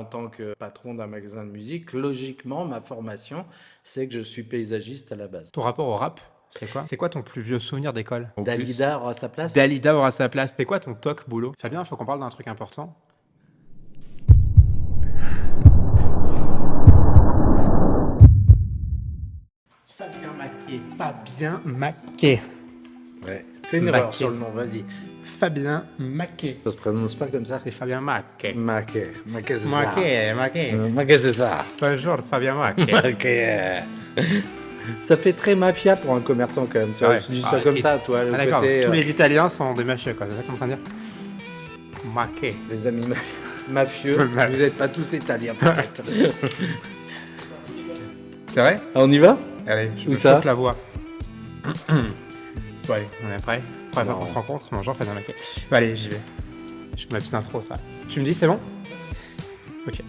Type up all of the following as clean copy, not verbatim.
en tant que patron d'un magasin de musique, logiquement, ma formation, c'est que je suis paysagiste à la base. Ton rapport au rap, c'est quoi? C'est quoi ton plus vieux souvenir d'école? Au plus, Dalida aura sa place? Dalida aura sa place. C'est quoi ton toc boulot? Fabien, il faut qu'on parle d'un truc important. Fabien Maquet. Fabien Maquet. Ouais. Fais une erreur Maquet. sur le nom, vas-y. Fabien Maquet. Ça se prononce pas comme ça? C'est Fabien Maquet. Maquet. Maquet, c'est ça. Maquet, Maquet. Maquet, c'est ça. Bonjour, Fabien Maquet. Maquet. Ça fait très mafia pour un commerçant quand même. Ouais. Je dis ça comme ça, toi, le Ah, d'accord. côté... Tous les Italiens sont des mafieux, quoi. C'est ça qu'on est en train de dire? Maquet. Les amis mafieux, vous n'êtes pas tous italiens peut-être. C'est vrai? Ah, on y va? Allez, je Où me ça? chauffe la voix. Bon, allez, on est prêt? Prêt Non. qu'on se rencontre? Bonjour, Fabien Maquet. Bon, allez, j'y vais. Je fais ma petite intro, ça. Tu me dis, c'est bon? Ok.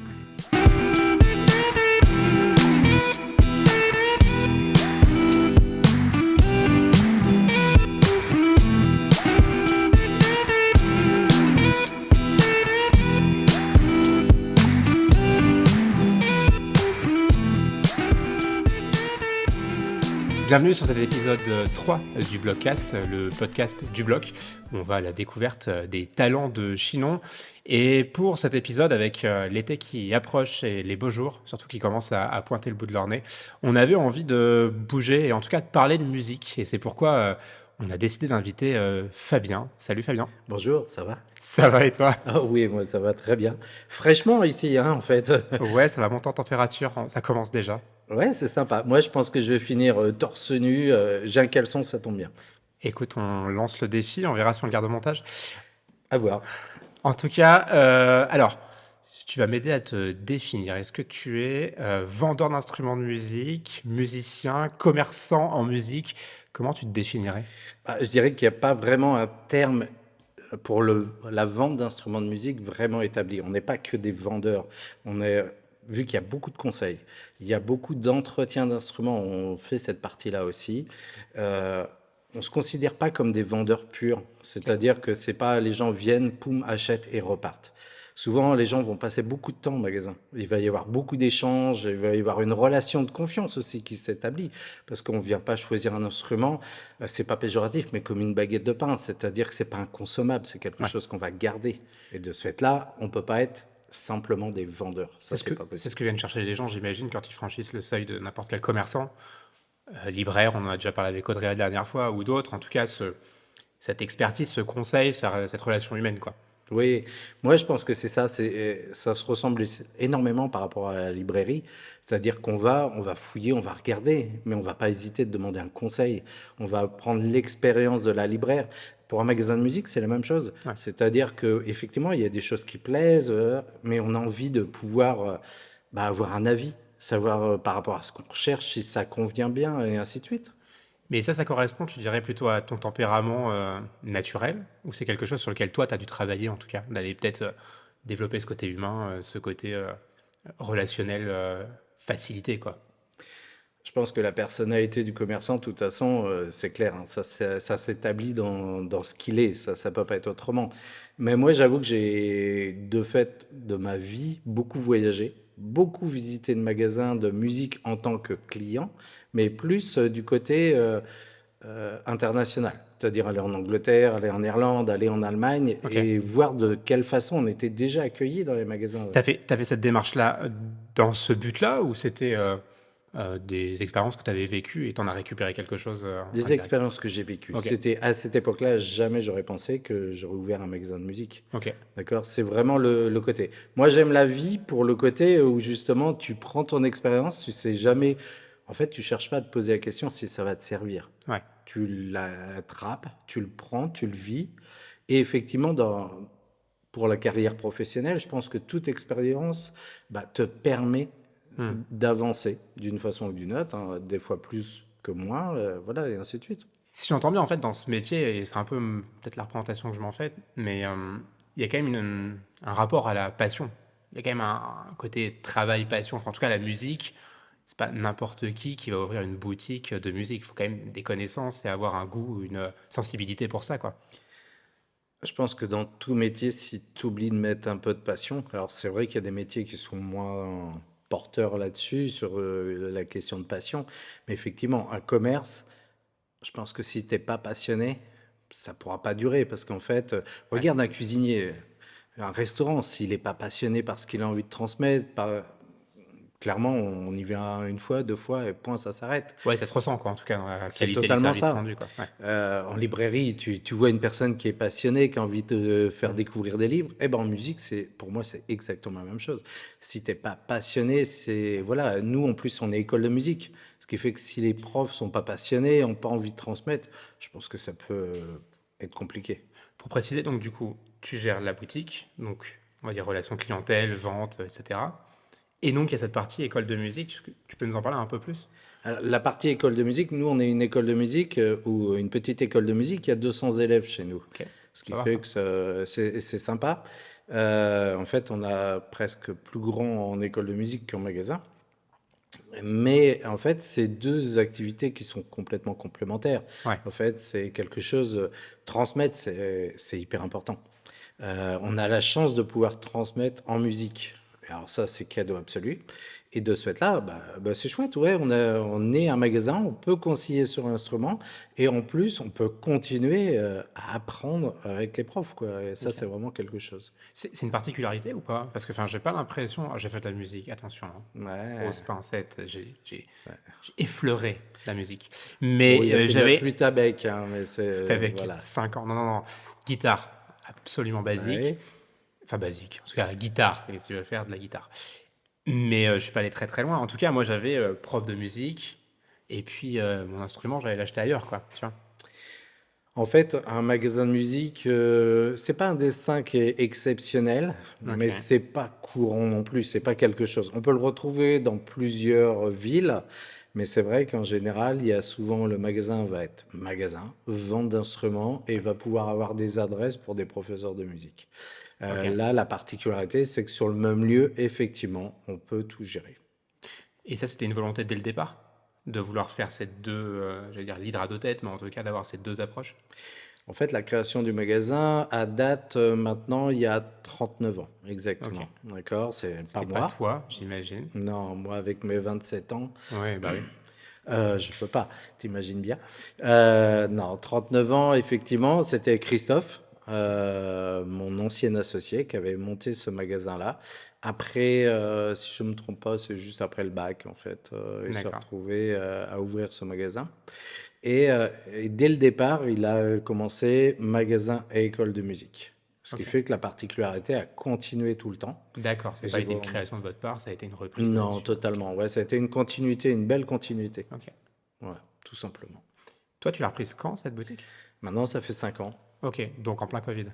Bienvenue sur cet épisode 3 du Blogcast, le podcast du blog, où on va à la découverte des talents de Chinon. Et pour cet épisode, avec l'été qui approche et les beaux jours, surtout qui commencent à pointer le bout de leur nez, on avait envie de bouger et en tout cas de parler de musique. Et c'est pourquoi on a décidé d'inviter Fabien. Salut Fabien. Bonjour, ça va? Ça va et toi? Ah oui, moi ça va très bien. Fraîchement ici, hein, en fait. Ouais, ça va monter en température, ça commence déjà. Ouais, c'est sympa. Moi, je pense que je vais finir torse nu. J'ai un caleçon, ça tombe bien. Écoute, on lance le défi, on verra si on le garde au montage. À voir. En tout cas, alors, tu vas m'aider à te définir. Est-ce que tu es vendeur d'instruments de musique, musicien, commerçant en musique? Comment tu te définirais? Ah, je dirais qu'il n'y a pas vraiment un terme pour la vente d'instruments de musique vraiment établi. On n'est pas que des vendeurs. Vu qu'il y a beaucoup de conseils, il y a beaucoup d'entretiens d'instruments, on fait cette partie-là aussi. On ne se considère pas comme des vendeurs purs, c'est-à-dire que c'est pas les gens viennent, poum, achètent et repartent. Souvent, les gens vont passer beaucoup de temps au magasin. Il va y avoir beaucoup d'échanges, il va y avoir une relation de confiance aussi qui s'établit, parce qu'on ne vient pas choisir un instrument, c'est pas péjoratif, mais comme une baguette de pain, c'est-à-dire que c'est pas inconsommable, c'est quelque Ouais. chose qu'on va garder. Et de ce fait-là, on peut pas être simplement des vendeurs. Ça, c'est pas C'est possible. ce que viennent chercher les gens, j'imagine, quand ils franchissent le seuil de n'importe quel commerçant. Libraire, on en a déjà parlé avec Audrey la dernière fois, ou d'autres. En tout cas, cette expertise, ce conseil, cette relation humaine, quoi. Oui, moi je pense que c'est ça, ça se ressemble énormément par rapport à la librairie, c'est-à-dire on va fouiller, on va regarder, mais on va pas hésiter de demander un conseil, on va prendre l'expérience de la libraire. Pour un magasin de musique, c'est la même chose, Ouais. c'est-à-dire que effectivement il y a des choses qui plaisent, mais on a envie de pouvoir avoir un avis, savoir par rapport à ce qu'on recherche si ça convient bien et ainsi de suite. Mais ça correspond, tu dirais, plutôt à ton tempérament naturel, ou c'est quelque chose sur lequel toi, tu as dû travailler, en tout cas, d'aller peut-être développer ce côté humain, ce côté relationnel facilité, quoi. Je pense que la personnalité du commerçant, de toute façon, c'est clair, hein, ça s'établit dans ce qu'il est, ça peut pas être autrement. Mais moi, j'avoue que j'ai, de fait de ma vie, beaucoup voyagé, beaucoup visité de magasins de musique en tant que client, mais plus du côté international. C'est-à-dire aller en Angleterre, aller en Irlande, aller en Allemagne Ok. et voir de quelle façon on était déjà accueillis dans les magasins. T'as fait cette démarche-là dans ce but-là, ou c'était des expériences que tu avais vécues et t'en as récupéré quelque chose Des indirect? expériences que j'ai vécues. Ok. C'était à cette époque-là, jamais j'aurais pensé que j'aurais ouvert un magasin de musique. Ok. D'accord? C'est vraiment le côté. Moi, j'aime la vie pour le côté où justement tu prends ton expérience, tu sais jamais. En fait, tu cherches pas à te poser la question si ça va te servir. Ouais. Tu l'attrapes, tu le prends, tu le vis. Et effectivement, pour la carrière professionnelle, je pense que toute expérience te permet Hmm. d'avancer d'une façon ou d'une autre, hein, des fois plus que moins, voilà, et ainsi de suite. Si j'entends bien, en fait, dans ce métier, et c'est un peu peut-être la représentation que je m'en fais, mais il y a quand même un rapport à la passion. Il y a quand même un côté travail-passion. Enfin, en tout cas, la musique, c'est pas n'importe qui va ouvrir une boutique de musique. Il faut quand même des connaissances et avoir un goût, une sensibilité pour ça, quoi. Je pense que dans tout métier, si tu oublies de mettre un peu de passion, alors c'est vrai qu'il y a des métiers qui sont moins porteurs là-dessus, sur la question de passion, mais effectivement, un commerce, je pense que si t'es pas passionné, ça pourra pas durer, parce qu'en fait, Ouais. regarde un cuisinier, un restaurant, s'il n'est pas passionné par ce qu'il a envie de transmettre, clairement, on y vient une fois, deux fois, et point, ça s'arrête. Ouais, ça se ressent, quoi, en tout cas, dans la C'est qualité du totalement service ça. rendu, quoi. Ouais. En librairie, tu vois une personne qui est passionnée, qui a envie de faire Mm. découvrir des livres. Eh ben en musique, pour moi, c'est exactement la même chose. Si t'es pas passionné, voilà. Nous, en plus, on est école de musique, ce qui fait que si les profs sont pas passionnés, n'ont pas envie de transmettre, je pense que ça peut être compliqué. Pour préciser, donc, du coup, tu gères la boutique, donc, on va dire relation clientèle, vente, etc. Et donc, il y a cette partie école de musique. Tu peux nous en parler un peu plus? Alors, la partie école de musique, nous, on est une école de musique ou une petite école de musique. Il y a 200 élèves chez nous, Ok, ce qui ça va. fait que c'est sympa. En fait, on a presque plus grand en école de musique qu'en magasin. Mais en fait, c'est deux activités qui sont complètement complémentaires. Ouais, En fait, c'est quelque chose, transmettre, c'est hyper important. On a la chance de pouvoir transmettre en musique. Alors ça, c'est cadeau absolu. Et de ce fait-là, c'est chouette, ouais, on est un magasin, on peut conseiller sur l'instrument, et en plus, on peut continuer à apprendre avec les profs, quoi. Et ça, ok. c'est vraiment quelque chose. C'est une particularité ou pas? Parce que, enfin, j'ai pas l'impression. Ah, j'ai fait de la musique, attention, hein. Ouais. Grosse pincette, j'ai Ouais. effleuré la musique. Bon, Mais il a fait de la j'avais, flûte à bec, hein, mais avec voilà. 5 ans, non, non, non, guitare, absolument basique. Ouais. Enfin, basique, en tout cas, guitare, qu'est-ce que tu veux faire de la guitare? Mais je suis pas allé très très loin. En tout cas, moi, j'avais prof de musique, et puis mon instrument, j'allais l'acheter ailleurs, quoi, tu vois. En fait, un magasin de musique, c'est pas un dessin qui est exceptionnel, mais Ok, c'est pas courant non plus. C'est pas quelque chose. On peut le retrouver dans plusieurs villes, mais c'est vrai qu'en général, il y a souvent le magasin va être magasin, vente d'instruments et va pouvoir avoir des adresses pour des professeurs de musique. ok. Là, la particularité, c'est que sur le même lieu, effectivement, on peut tout gérer. Et ça, c'était une volonté dès le départ, de vouloir faire ces deux, j'allais dire l'hydre à deux têtes, mais en tout cas d'avoir ces deux approches. En fait, la création du magasin a date maintenant il y a 39 ans, Ok. exactement. D'accord? C'est pas C'était pas moi. toi, j'imagine. Non, moi avec mes 27 ans, Ouais, bah oui. je peux pas, t'imagines bien. Non, 39 ans, effectivement, c'était Christophe, mon ancien associé, qui avait monté ce magasin-là. Après, si je me trompe pas, c'est juste après le bac, en fait. Il s'est D'accord. retrouvé à ouvrir ce magasin. Et dès le départ, il a commencé magasin et école de musique. Ce qui Ok. fait que la particularité a continué tout le temps. D'accord, Et c'est pas j'ai été une vraiment- création de votre part, ça a été une reprise Non, là-dessus. Ok. totalement. Ouais, ça a été une continuité, une belle continuité. Ok. Voilà, tout simplement. Toi, tu l'as reprise quand, cette boutique? Maintenant, ça fait 5 ans. Ok, donc en plein Covid.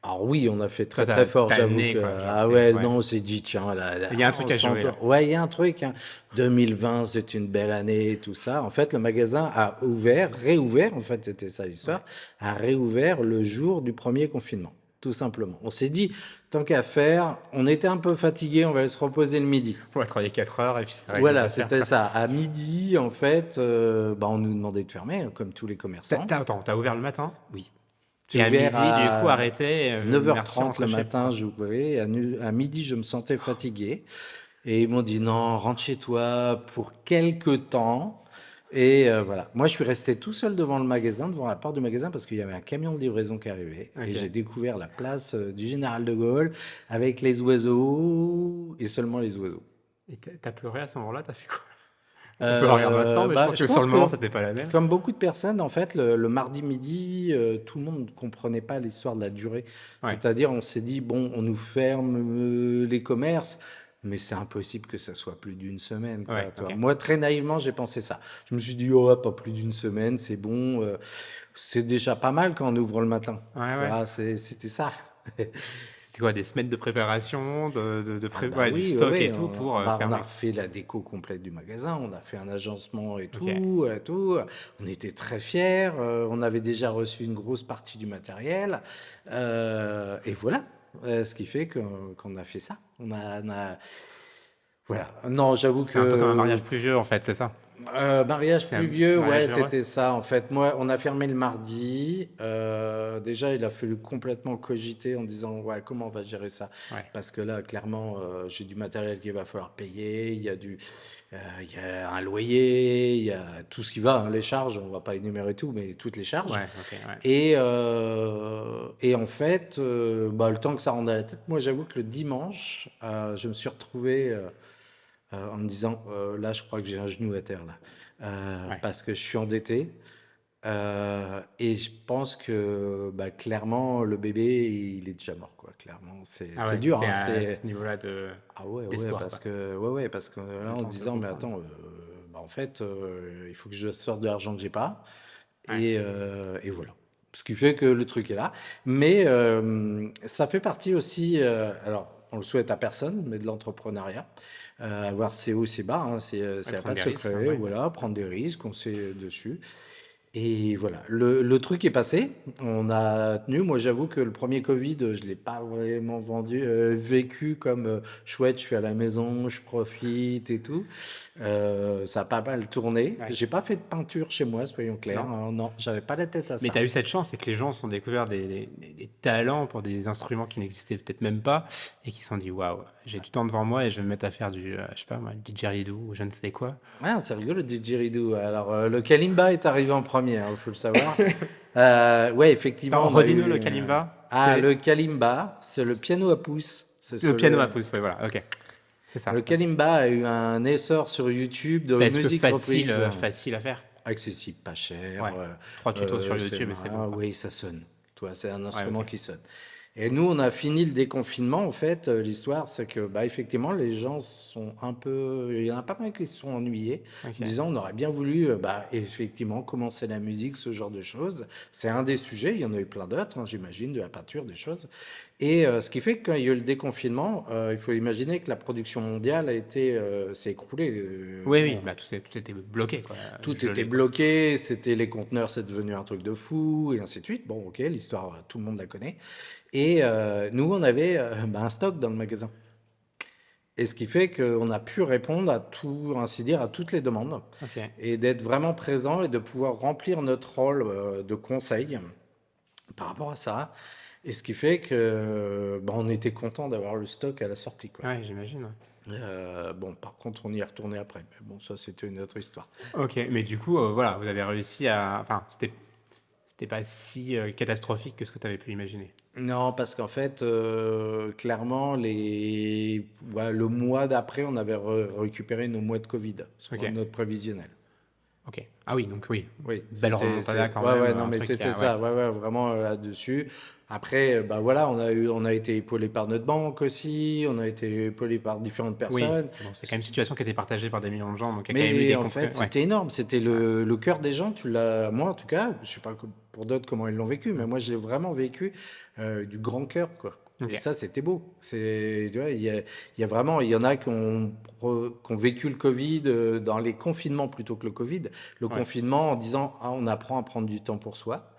Alors oui, on a fait Toi, très très fort, t'as le j'avoue nez, que... quoi. Genre, Ah c'est. ouais, Ouais. non, on s'est dit, tiens, Il y a un truc on à jouer, là. s'entend. Ouais, il y a un truc, hein. 2020, c'est une belle année, tout ça. En fait, le magasin a réouvert, en fait, c'était ça l'histoire, Ouais. a réouvert le jour du premier confinement, tout simplement. On s'est dit, tant qu'à faire, on était un peu fatigué, on va aller se reposer le midi. On va travailler 4 heures et puis ça règle Voilà, l'affaire, c'était quoi. ça. À midi, en fait, on nous demandait de fermer, hein, comme tous les commerçants. Attends, t'as ouvert le matin? Oui. Et J'ai à ouvert midi, du coup, à arrêté, merci, 9h30 le rentre chez matin, toi. j'ouvrais. À midi, je me sentais fatigué. Et ils m'ont dit non, rentre chez toi pour quelques temps. Et voilà. Moi, je suis resté tout seul devant le magasin, devant la porte du magasin, parce qu'il y avait un camion de livraison qui arrivait. Et j'ai Ok. découvert la place du Général de Gaulle avec les oiseaux et seulement les oiseaux. Et t'as pleuré à ce moment-là, t'as fait quoi? On peut la regarder maintenant, mais je pense Je que sur pense le moment, que, c'était pas la même. comme beaucoup de personnes, en fait, le mardi midi, tout le monde ne comprenait pas l'histoire de la durée. Ouais, C'est-à-dire, on s'est dit, bon, on nous ferme les commerces, mais c'est impossible que ça soit plus d'une semaine, quoi, ouais, tu vois. ok. Moi, très naïvement, j'ai pensé ça. Je me suis dit, oh, pas plus d'une semaine, c'est bon. C'est déjà pas mal quand on ouvre le matin. Ouais, Tu ouais. vois, c'était ça. C'était quoi, des semaines de préparation, Ah bah ouais, du oui, oui, stock oui, et tout pour on a fermer. refait la déco complète du magasin, on a fait un agencement et Ok. tout, et tout. On était très fiers, on avait déjà reçu une grosse partie du matériel, et voilà, ce qui fait qu'on a fait ça. Voilà. Non, j'avoue C'est un peu comme un que mariage pluvieux, en fait, c'est ça? Mariage C'est un pluvieux, ouais, mariage heureux? c'était ça en fait. Moi, on a fermé le mardi. Déjà, il a fallu complètement cogiter en disant, ouais, comment on va gérer ça? Ouais, Parce que là, clairement, j'ai du matériel qu'il va falloir payer. Il y a un loyer, il y a tout ce qui va, hein, les charges. On va pas énumérer tout, mais toutes les charges. ouais, ok, ouais. Et en fait, bah, le temps que ça rentre à la tête, moi, j'avoue que le dimanche, je me suis retrouvé. En me disant, là, je crois que j'ai un genou à terre, là. Ouais. Parce que je suis endetté. Et je pense que bah, clairement, le bébé, il est déjà mort, quoi. Clairement, Ah c'est ouais, dur, t'étais hein. à ce niveau-là de Ah ouais, ouais, d'espoir, quoi. parce que là, en Autant te disant, mais comprendre. attends, bah, en fait, il faut que je sorte de l'argent que j'ai pas. Ouais, Et voilà. Ce qui fait que le truc est là. Mais ça fait partie aussi, alors on le souhaite à personne, mais de l'entrepreneuriat. Avoir ses hauts, ses bas, hein, ouais, c'est prendre pas de des risques, hein, secret. ouais. Voilà, prendre des risques, on sait dessus. Et voilà, le truc est passé. On a tenu. Moi, j'avoue que le premier Covid, je l'ai pas vraiment vécu comme chouette. Je suis à la maison, je profite et tout. Ça a pas mal tourné. Ouais. J'ai pas fait de peinture chez moi, soyons clairs, Non? hein. Non, j'avais pas la tête à Mais tu ça. as eu cette chance, c'est que les gens se sont découverts des talents pour des instruments qui n'existaient peut-être même pas et qui se sont dit waouh, j'ai du temps devant moi et je vais me mettre à faire du, je sais pas moi, du didgeridoo ou je ne sais quoi. Ouais, c'est rigolo le didgeridoo. Alors, le kalimba est arrivé en premier, il faut le savoir. Ouais, effectivement, Attends, on a redis-nous eu. le kalimba, Ah, c'est le kalimba, c'est le piano à pouce. C'est le piano à celui. pouce, ouais, voilà, ok, c'est ça. Le kalimba a eu un essor sur YouTube de Est-ce que musique facile, reprise, facile à faire? accessible, pas cher. Ouais, 3 tutos sur C'est YouTube et c'est bon, quoi. oui, ça sonne. Toi, c'est un Ouais, instrument ok. qui sonne. Et nous, on a fini le déconfinement. En fait, l'histoire, c'est que, bah, effectivement, les gens sont un peu. Il y en a pas mal qui se sont ennuyés, en Ok. disant on aurait bien voulu, bah, effectivement, commencer la musique, ce genre de choses. C'est un des sujets. Il y en a eu plein d'autres, hein, j'imagine, de la peinture, des choses. Et ce qui fait que quand il y a eu le déconfinement, il faut imaginer que la production mondiale s'est écroulée. Oui, oui, Bon, bah tout était bloqué, quoi, tout était gelé, quoi. bloqué, c'était les conteneurs, c'est devenu un truc de fou, et ainsi de suite. Bon, ok, l'histoire, tout le monde la connaît. Et nous, on avait bah, un stock dans le magasin. Et ce qui fait qu'on a pu répondre à tout, ainsi dire, à toutes les demandes, Ok. et d'être vraiment présent et de pouvoir remplir notre rôle de conseil par rapport à ça. Et ce qui fait que bah, on était content d'avoir le stock à la sortie, quoi. Ouais, j'imagine, ouais. Bon, par contre, on y est retourné après. Mais bon, ça, c'était une autre histoire. Ok, mais du coup, voilà, vous avez réussi à. Enfin, c'était pas si catastrophique que ce que tu avais pu imaginer. Non, parce qu'en fait, clairement, voilà, le mois d'après, on avait récupéré nos mois de Covid, Ok, notre prévisionnel. ok. Ah oui, donc oui, Oui, belle remontada quand ouais, même, ouais, non, un mais truc qui c'était a. Ouais. ça, ouais, ouais, vraiment là-dessus. Après, bah voilà, on a été épaulé par notre banque aussi, on a été épaulé par différentes Oui, personnes. bon, c'est quand même une situation qui a été partagée par des millions de gens, donc il y a quand même eu Mais des en fait, Ouais, c'était énorme. C'était ouais, le cœur des gens. Moi en tout cas, je sais pas pour d'autres comment ils l'ont vécu, mais ouais. moi je l'ai vraiment vécu du grand cœur, quoi. Ok, Et ça, c'était beau. Tu vois, il y a vraiment, il y en a qui ont vécu le Covid dans les confinements plutôt que le Covid. Le ouais, confinement en disant, ah, on apprend à prendre du temps pour soi.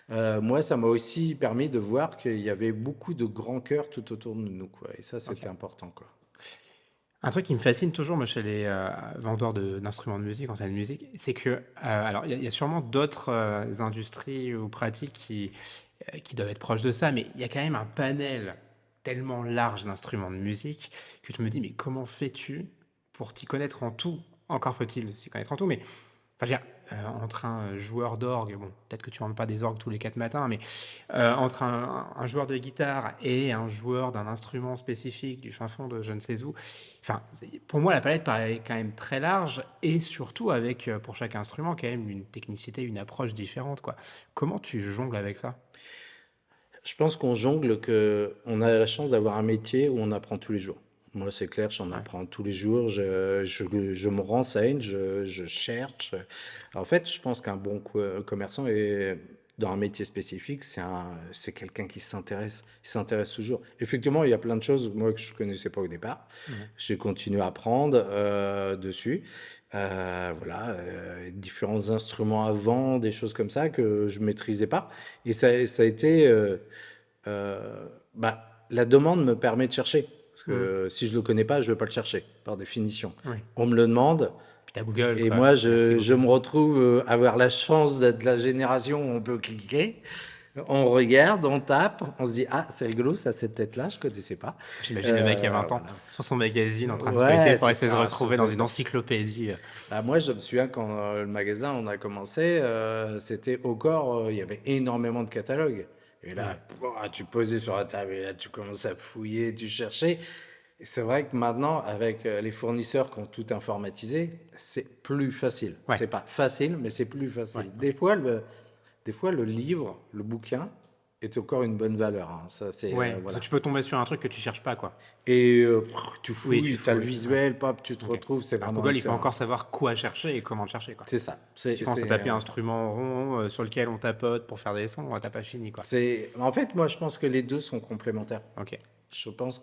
Moi, ça m'a aussi permis de voir qu'il y avait beaucoup de grands cœurs tout autour de nous, quoi. Et ça, ok. c'était important, quoi. Un truc qui me fascine toujours, moi, chez les vendeurs d'instruments de musique, en salle de musique, c'est que, alors, il y a sûrement d'autres industries ou pratiques qui doivent être proches de ça, mais il y a quand même un panel tellement large d'instruments de musique que je me dis, mais comment fais-tu pour t'y connaître en tout? Encore faut-il s'y connaître en tout, mais enfin, je veux dire, entre un joueur d'orgue, bon, peut-être que tu ne vends pas des orgues tous les 4 matins, mais entre un joueur de guitare et un joueur d'un instrument spécifique du fin fond de je ne sais où, enfin, pour moi, la palette paraît quand même très large et surtout avec, pour chaque instrument, quand même une technicité, une approche différente, quoi. Comment tu jongles avec ça? Je pense qu'on jongle, que on a la chance d'avoir un métier où on apprend tous les jours. Moi, c'est clair, j'en Ouais, apprends tous les jours. Je me renseigne, je cherche. En fait, je pense qu'un bon commerçant est dans un métier spécifique, c'est quelqu'un qui s'intéresse. Il s'intéresse toujours. Effectivement, il y a plein de choses moi que je connaissais pas au départ. ouais, J'ai continué à apprendre dessus. Voilà, différents instruments à vent, des choses comme ça que je maîtrisais pas. Et ça a été, bah, la demande me permet de chercher. Parce mmh, que si je le connais pas, je vais pas le chercher, par définition. oui, On me le demande, Puis t'as Google, Et quoi. moi, Merci je Google. me retrouve avoir la chance d'être de la génération où on peut cliquer. On regarde, on tape, on se dit, ah, c'est rigolo, ça, cette tête-là, je connaissais pas. J'imagine le mec il y a 20 ans Voilà. sur son magazine en train de feuilleter Ouais, pour c'est essayer de ça. retrouver dans une encyclopédie. Bah, moi, je me souviens quand le magasin, on a commencé, c'était au corps, il y avait énormément de catalogues. Et Ouais. là, pouah, tu posais sur la table et là, tu commences à fouiller, tu cherchais. Et c'est vrai que maintenant, avec les fournisseurs qui ont tout informatisé, c'est plus facile. Ouais. C'est pas facile, mais c'est plus Ouais. facile. Des fois, le livre, le bouquin, est encore une bonne valeur, hein. Ça, c'est Ouais. Parce que voilà. tu peux tomber sur un truc que tu cherches pas, quoi. Et tu Oui, tu fouilles, tu as le fouilles. Ouais. visuel, pop, tu te Ok. retrouves, c'est Alors vraiment Google, il faut excellent. encore savoir quoi chercher et comment le chercher, quoi. C'est ça. Si tu commences à taper instrument rond sur lequel on tapote pour faire des sons, t'as pas fini, quoi. En fait, moi, je pense que les deux sont complémentaires. Ok. Je pense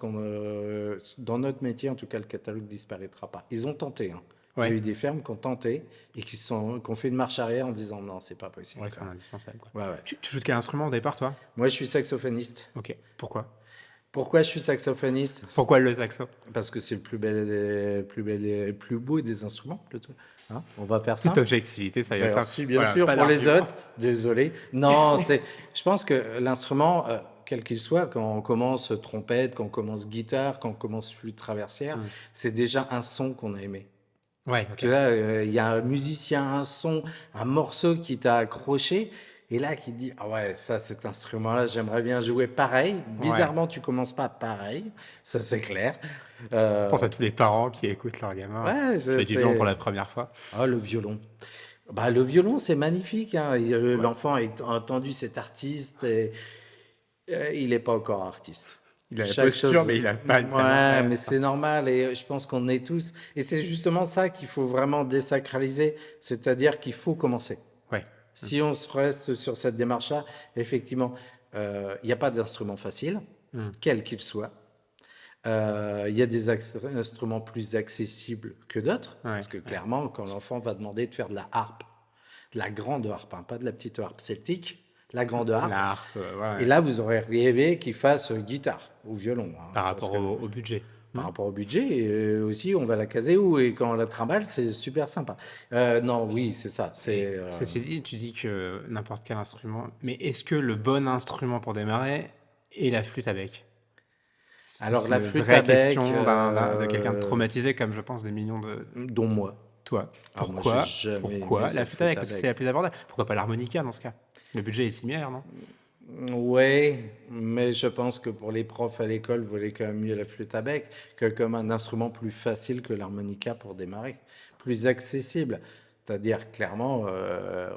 dans notre métier, en tout cas, le catalogue disparaîtra pas. Ils ont tenté, hein. Il y a Ouais. eu des fermes qui ont tenté et qui ont fait une marche arrière en disant non, c'est pas possible, Ouais, c'est ça. indispensable, quoi. Ouais, ouais. Tu joues de quel instrument au départ, toi? Moi, je suis saxophoniste. Ok. Pourquoi? Pourquoi je suis saxophoniste? Pourquoi le saxo? Parce que c'est le plus beau des instruments, le truc. Hein, on va faire Toute simple. objectivité, ça y est, Ben, ça. si, bien Voilà, sûr, pas pour les d'argument. autres, désolé. Non, je pense que l'instrument, quel qu'il soit, quand on commence trompette, quand on commence guitare, quand on commence flûte traversière, Hmm. c'est déjà un son qu'on a aimé. Ouais, Tu ok. vois, il y a un musicien, un son, un morceau qui t'a accroché, et là qui te dit, ah ouais, ça, cet instrument-là, j'aimerais bien jouer pareil. Ouais. Bizarrement, tu commences pas pareil, ça c'est clair. Pense Euh, à tous les parents qui écoutent leur gamin ouais, jouer du violon pour la première fois. Ah, le violon. Bah, le violon, c'est magnifique, hein. Ouais. L'enfant a entendu cet artiste et il n'est pas encore artiste. Il a la Chaque posture, chose, mais il a pas le talent ouais, derrière, mais quoi. c'est normal et je pense qu'on est tous. Et c'est justement ça qu'il faut vraiment désacraliser, c'est-à-dire qu'il faut commencer. Ouais. Si on se reste sur cette démarche-là, effectivement, il n'y a pas d'instrument facile, Hmm. quel qu'il soit. Il y a des instruments plus accessibles que d'autres, Ouais. parce que Ouais. clairement, quand l'enfant va demander de faire de la harpe, de la grande harpe, hein, pas de la petite harpe celtique, la grande harpe, La harpe, et ouais. là, vous aurez rêvé qu'il fasse guitare ou violon, hein, Par parce rapport que au budget. par Hmm. rapport au budget, et aussi, on va la caser où, et quand on la trimballe, c'est super sympa. Non, oui, c'est ça. Et ceci dit, tu dis que n'importe quel instrument, mais est-ce que le bon instrument pour démarrer est la flûte à bec? C'est Alors, la une flûte à vraie bec, question de quelqu'un de traumatisé, comme je pense des millions de dont moi. toi. Ah, moi, j'ai Pourquoi? jamais aimé Pourquoi la cette flûte à flûte bec? à Parce que c'est la bec. plus abordable. Pourquoi pas l'harmonica dans ce cas? Le budget est similaire, non? Oui, mais je pense que pour les profs à l'école, voulaient quand même mieux la flûte à bec que comme un instrument plus facile que l'harmonica pour démarrer, plus accessible. C'est-à-dire clairement,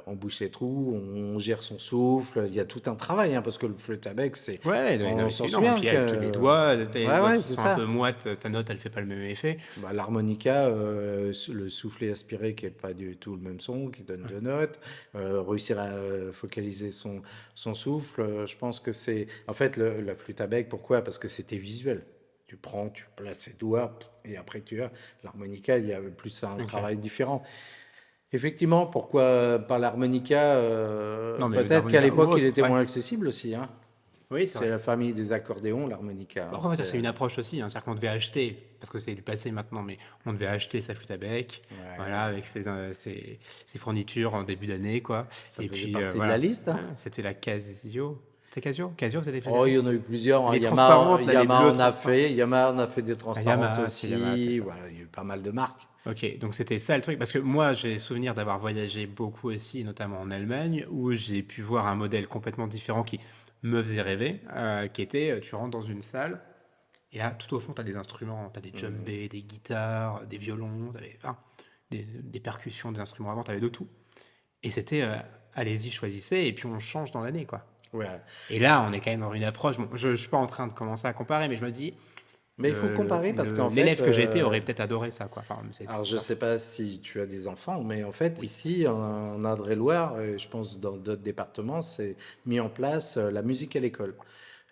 on bouche les trous, on gère son souffle, il y a tout un travail, hein, parce que le flûte à bec, Ouais, non, on mais s'en c'est énorme. Et souvient puis avec tous les que... doigts, t'as les Ouais, doigts ouais, qui c'est sont un ça. peu moites, ta note, elle fait pas le même effet. Bah, l'harmonica, le soufflet aspiré qui n'est pas du tout le même son, qui donne deux notes, réussir à focaliser son souffle, je pense que c'est... En fait, la flûte à bec, pourquoi? Parce que c'était visuel. Tu prends, tu places tes doigts, et après tu as... L'harmonica, il y a plus un Ok. travail différent. Effectivement, pourquoi pas l'harmonica? Non, mais Peut-être qu'à l'harmonica ou l'époque, il autre, était ouais. moins accessible aussi, hein. Oui, c'est C'est vrai. la famille des accordéons, l'harmonica, hein. Après, c'est une approche aussi, hein. C'est-à-dire qu'on devait acheter, parce que c'est du passé maintenant, mais on devait acheter sa flûte à bec, voilà, Ouais, avec ses fournitures en début d'année, quoi. ça Et faisait puis, partie de la voilà. liste, hein. Ouais, c'était la Casio. C'était Casio? Casio, vous avez fait Oh, il Casio? y en a eu plusieurs, hein. Les transparentes, là, les bleus transparents. Yamaha en a fait des Ah, transparentes Yamaha, c'est Yamaha, peut-être aussi. ça. Voilà, il y a eu pas mal de marques. Ok, donc c'était ça le truc, parce que moi j'ai souvenir d'avoir voyagé beaucoup aussi, notamment en Allemagne, où j'ai pu voir un modèle complètement différent qui me faisait rêver, qui était, tu rentres dans une salle, et là tout au fond tu as des instruments, tu as des djembés, des guitares, des violons, enfin, des percussions, des instruments avant, tu avais de tout. Et c'était, allez-y, choisissez, et puis on change dans l'année, quoi. Ouais. Et là on est quand même dans une approche, bon, je suis pas en train de commencer à comparer, mais je me dis, Mais il faut comparer parce qu'en fait, l'élève que j'étais aurait peut-être adoré ça, quoi. Enfin, alors je ça. sais pas si tu as des enfants, mais en fait, Oui. ici, en Indre-et-Loire, et je pense dans d'autres départements, c'est mis en place la musique à l'école.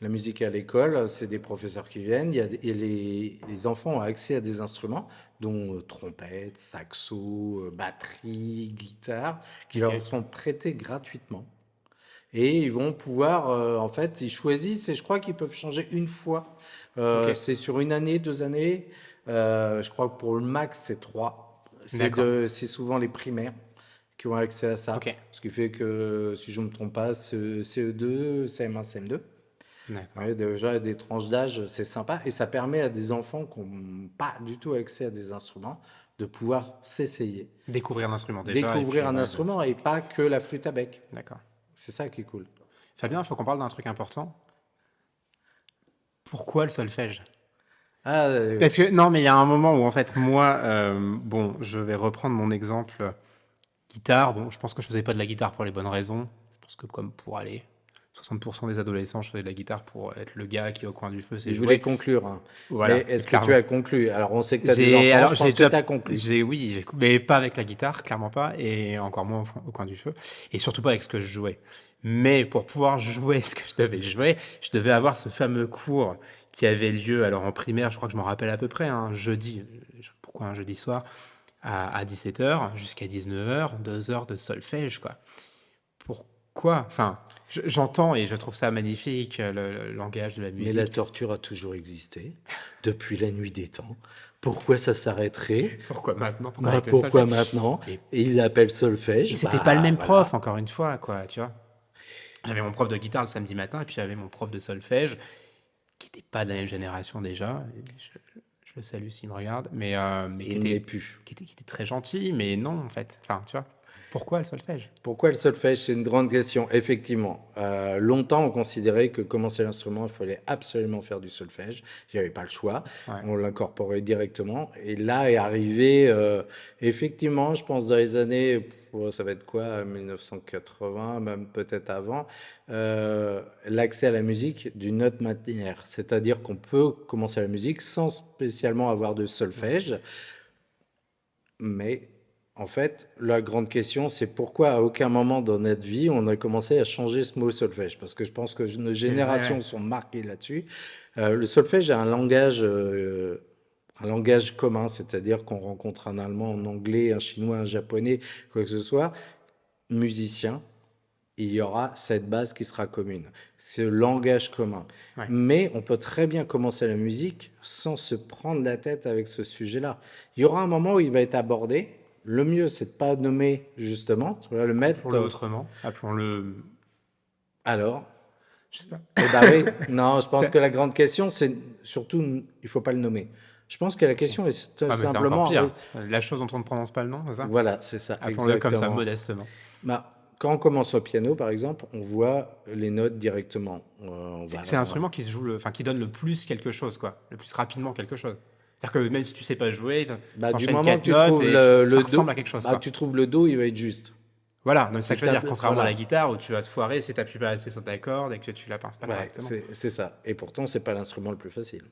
La musique à l'école, c'est des professeurs qui viennent, et les enfants ont accès à des instruments, dont trompette, saxo, batterie, guitare, qui Ok, leur sont prêtés gratuitement. Et ils vont pouvoir, en fait, ils choisissent et je crois qu'ils peuvent changer une fois. ok. C'est sur une année, 2 années. Je crois que pour le max, c'est 3. D'accord. C'est souvent les primaires qui ont accès à ça. Ok. Ce qui fait que, si je ne me trompe pas, CE2, CM1, CM2. D'accord. Ouais, déjà, des tranches d'âge, c'est sympa. Et ça permet à des enfants qui n'ont pas du tout accès à des instruments de pouvoir s'essayer, Découvrir l'instrument déjà, et découvrir puis un ouais, instrument et pas que la flûte à bec. d'accord. C'est ça qui est cool. Fabien, il faut qu'on parle d'un truc important. Pourquoi le solfège? Ah, Parce que, non, mais il y a un moment où, en fait, moi, bon, je vais reprendre mon exemple guitare. Bon, je pense que je faisais pas de la guitare pour les bonnes raisons. Je pense que, comme pour aller 60% des adolescents, je faisais de la guitare pour être le gars qui, au coin du feu, sait il voulait jouer. conclure, hein. Mais Voilà, est-ce que tu clairement. as conclu? Alors, on sait que tu as des J'ai, enfants, alors, je j'ai pense que déjà, tu as conclu. oui, mais pas avec la guitare, clairement pas, et encore moins au coin du feu, et surtout pas avec ce que je jouais. Mais pour pouvoir jouer ce que je devais jouer, je devais avoir ce fameux cours qui avait lieu, alors en primaire, je crois que je m'en rappelle à peu près, un jeudi, pourquoi un jeudi soir, à 17h jusqu'à 19h, 2 heures de solfège, quoi. Pourquoi? Enfin, j'entends et je trouve ça magnifique, le langage de la Mais la musique. torture a toujours existé, depuis la nuit des temps. Pourquoi ça s'arrêterait? Pourquoi maintenant? Pourquoi Bah, avec le pourquoi solfège? maintenant? Et Et il appelle Et solfège, c'était pas le bah même prof, voilà. encore une fois, quoi, tu vois. J'avais mon prof de guitare le samedi matin, et puis j'avais mon prof de solfège, qui n'était pas de la même génération déjà. Et je le salue s'il me regarde, mais Il n'est plus. qui était très gentil, mais non, en fait. Enfin, tu vois. Pourquoi le solfège? Pourquoi le solfège? C'est une grande question. Effectivement, longtemps on considérait que commencer l'instrument, il fallait absolument faire du solfège. Il n'y avait pas le choix. Ouais. On l'incorporait directement. Et là est arrivé, effectivement, je pense dans les années, ça va être quoi, 1980, même peut-être avant, l'accès à la musique d'une autre manière. C'est-à-dire qu'on peut commencer la musique sans spécialement avoir de solfège. Mais en fait, la grande question, c'est pourquoi à aucun moment dans notre vie on a commencé à changer ce mot solfège. Parce que je pense que nos C'est vrai, générations ouais. sont marquées là-dessus. Le solfège est un langage commun, c'est-à-dire qu'on rencontre un Allemand, un Anglais, un Chinois, un Japonais, quoi que ce soit, musicien, il y aura cette base qui sera commune. C'est le langage commun. Ouais. Mais on peut très bien commencer la musique sans se prendre la tête avec ce sujet-là. Il y aura un moment où il va être abordé. Le mieux, c'est de pas nommer justement. Tu vas le mettre. Appelons-le autrement. Appelons-le. Alors, Je sais pas. eh ben oui. Non, je pense que la grande question, c'est surtout, il faut pas le nommer. Je pense que la Ok. question est tout Ouais, mais c'est encore simplement, pire. La chose dont on ne prononce pas le nom, c'est ça? voilà, c'est ça, Appelons-le comme ça, exactement. modestement. Bah, quand on commence au piano, par exemple, on voit les notes directement. On va, C'est l'instrument qui se joue enfin, qui donne le plus quelque chose, quoi. Le plus rapidement quelque chose. C'est-à-dire que même si tu sais pas jouer, bah, du t'enchaînes moment 4 que tu notes trouves et ça le ressemble do, à quelque chose, bah, quoi. tu trouves le do, il va être juste. Voilà, donc c'est ça Tu que je veux dire. tapes, Contrairement à la voilà. guitare où tu vas te foirer si t'appuies pas assez sur ta corde et que tu la pinces pas Ouais, correctement. c'est ça. Et pourtant, c'est pas l'instrument le plus facile.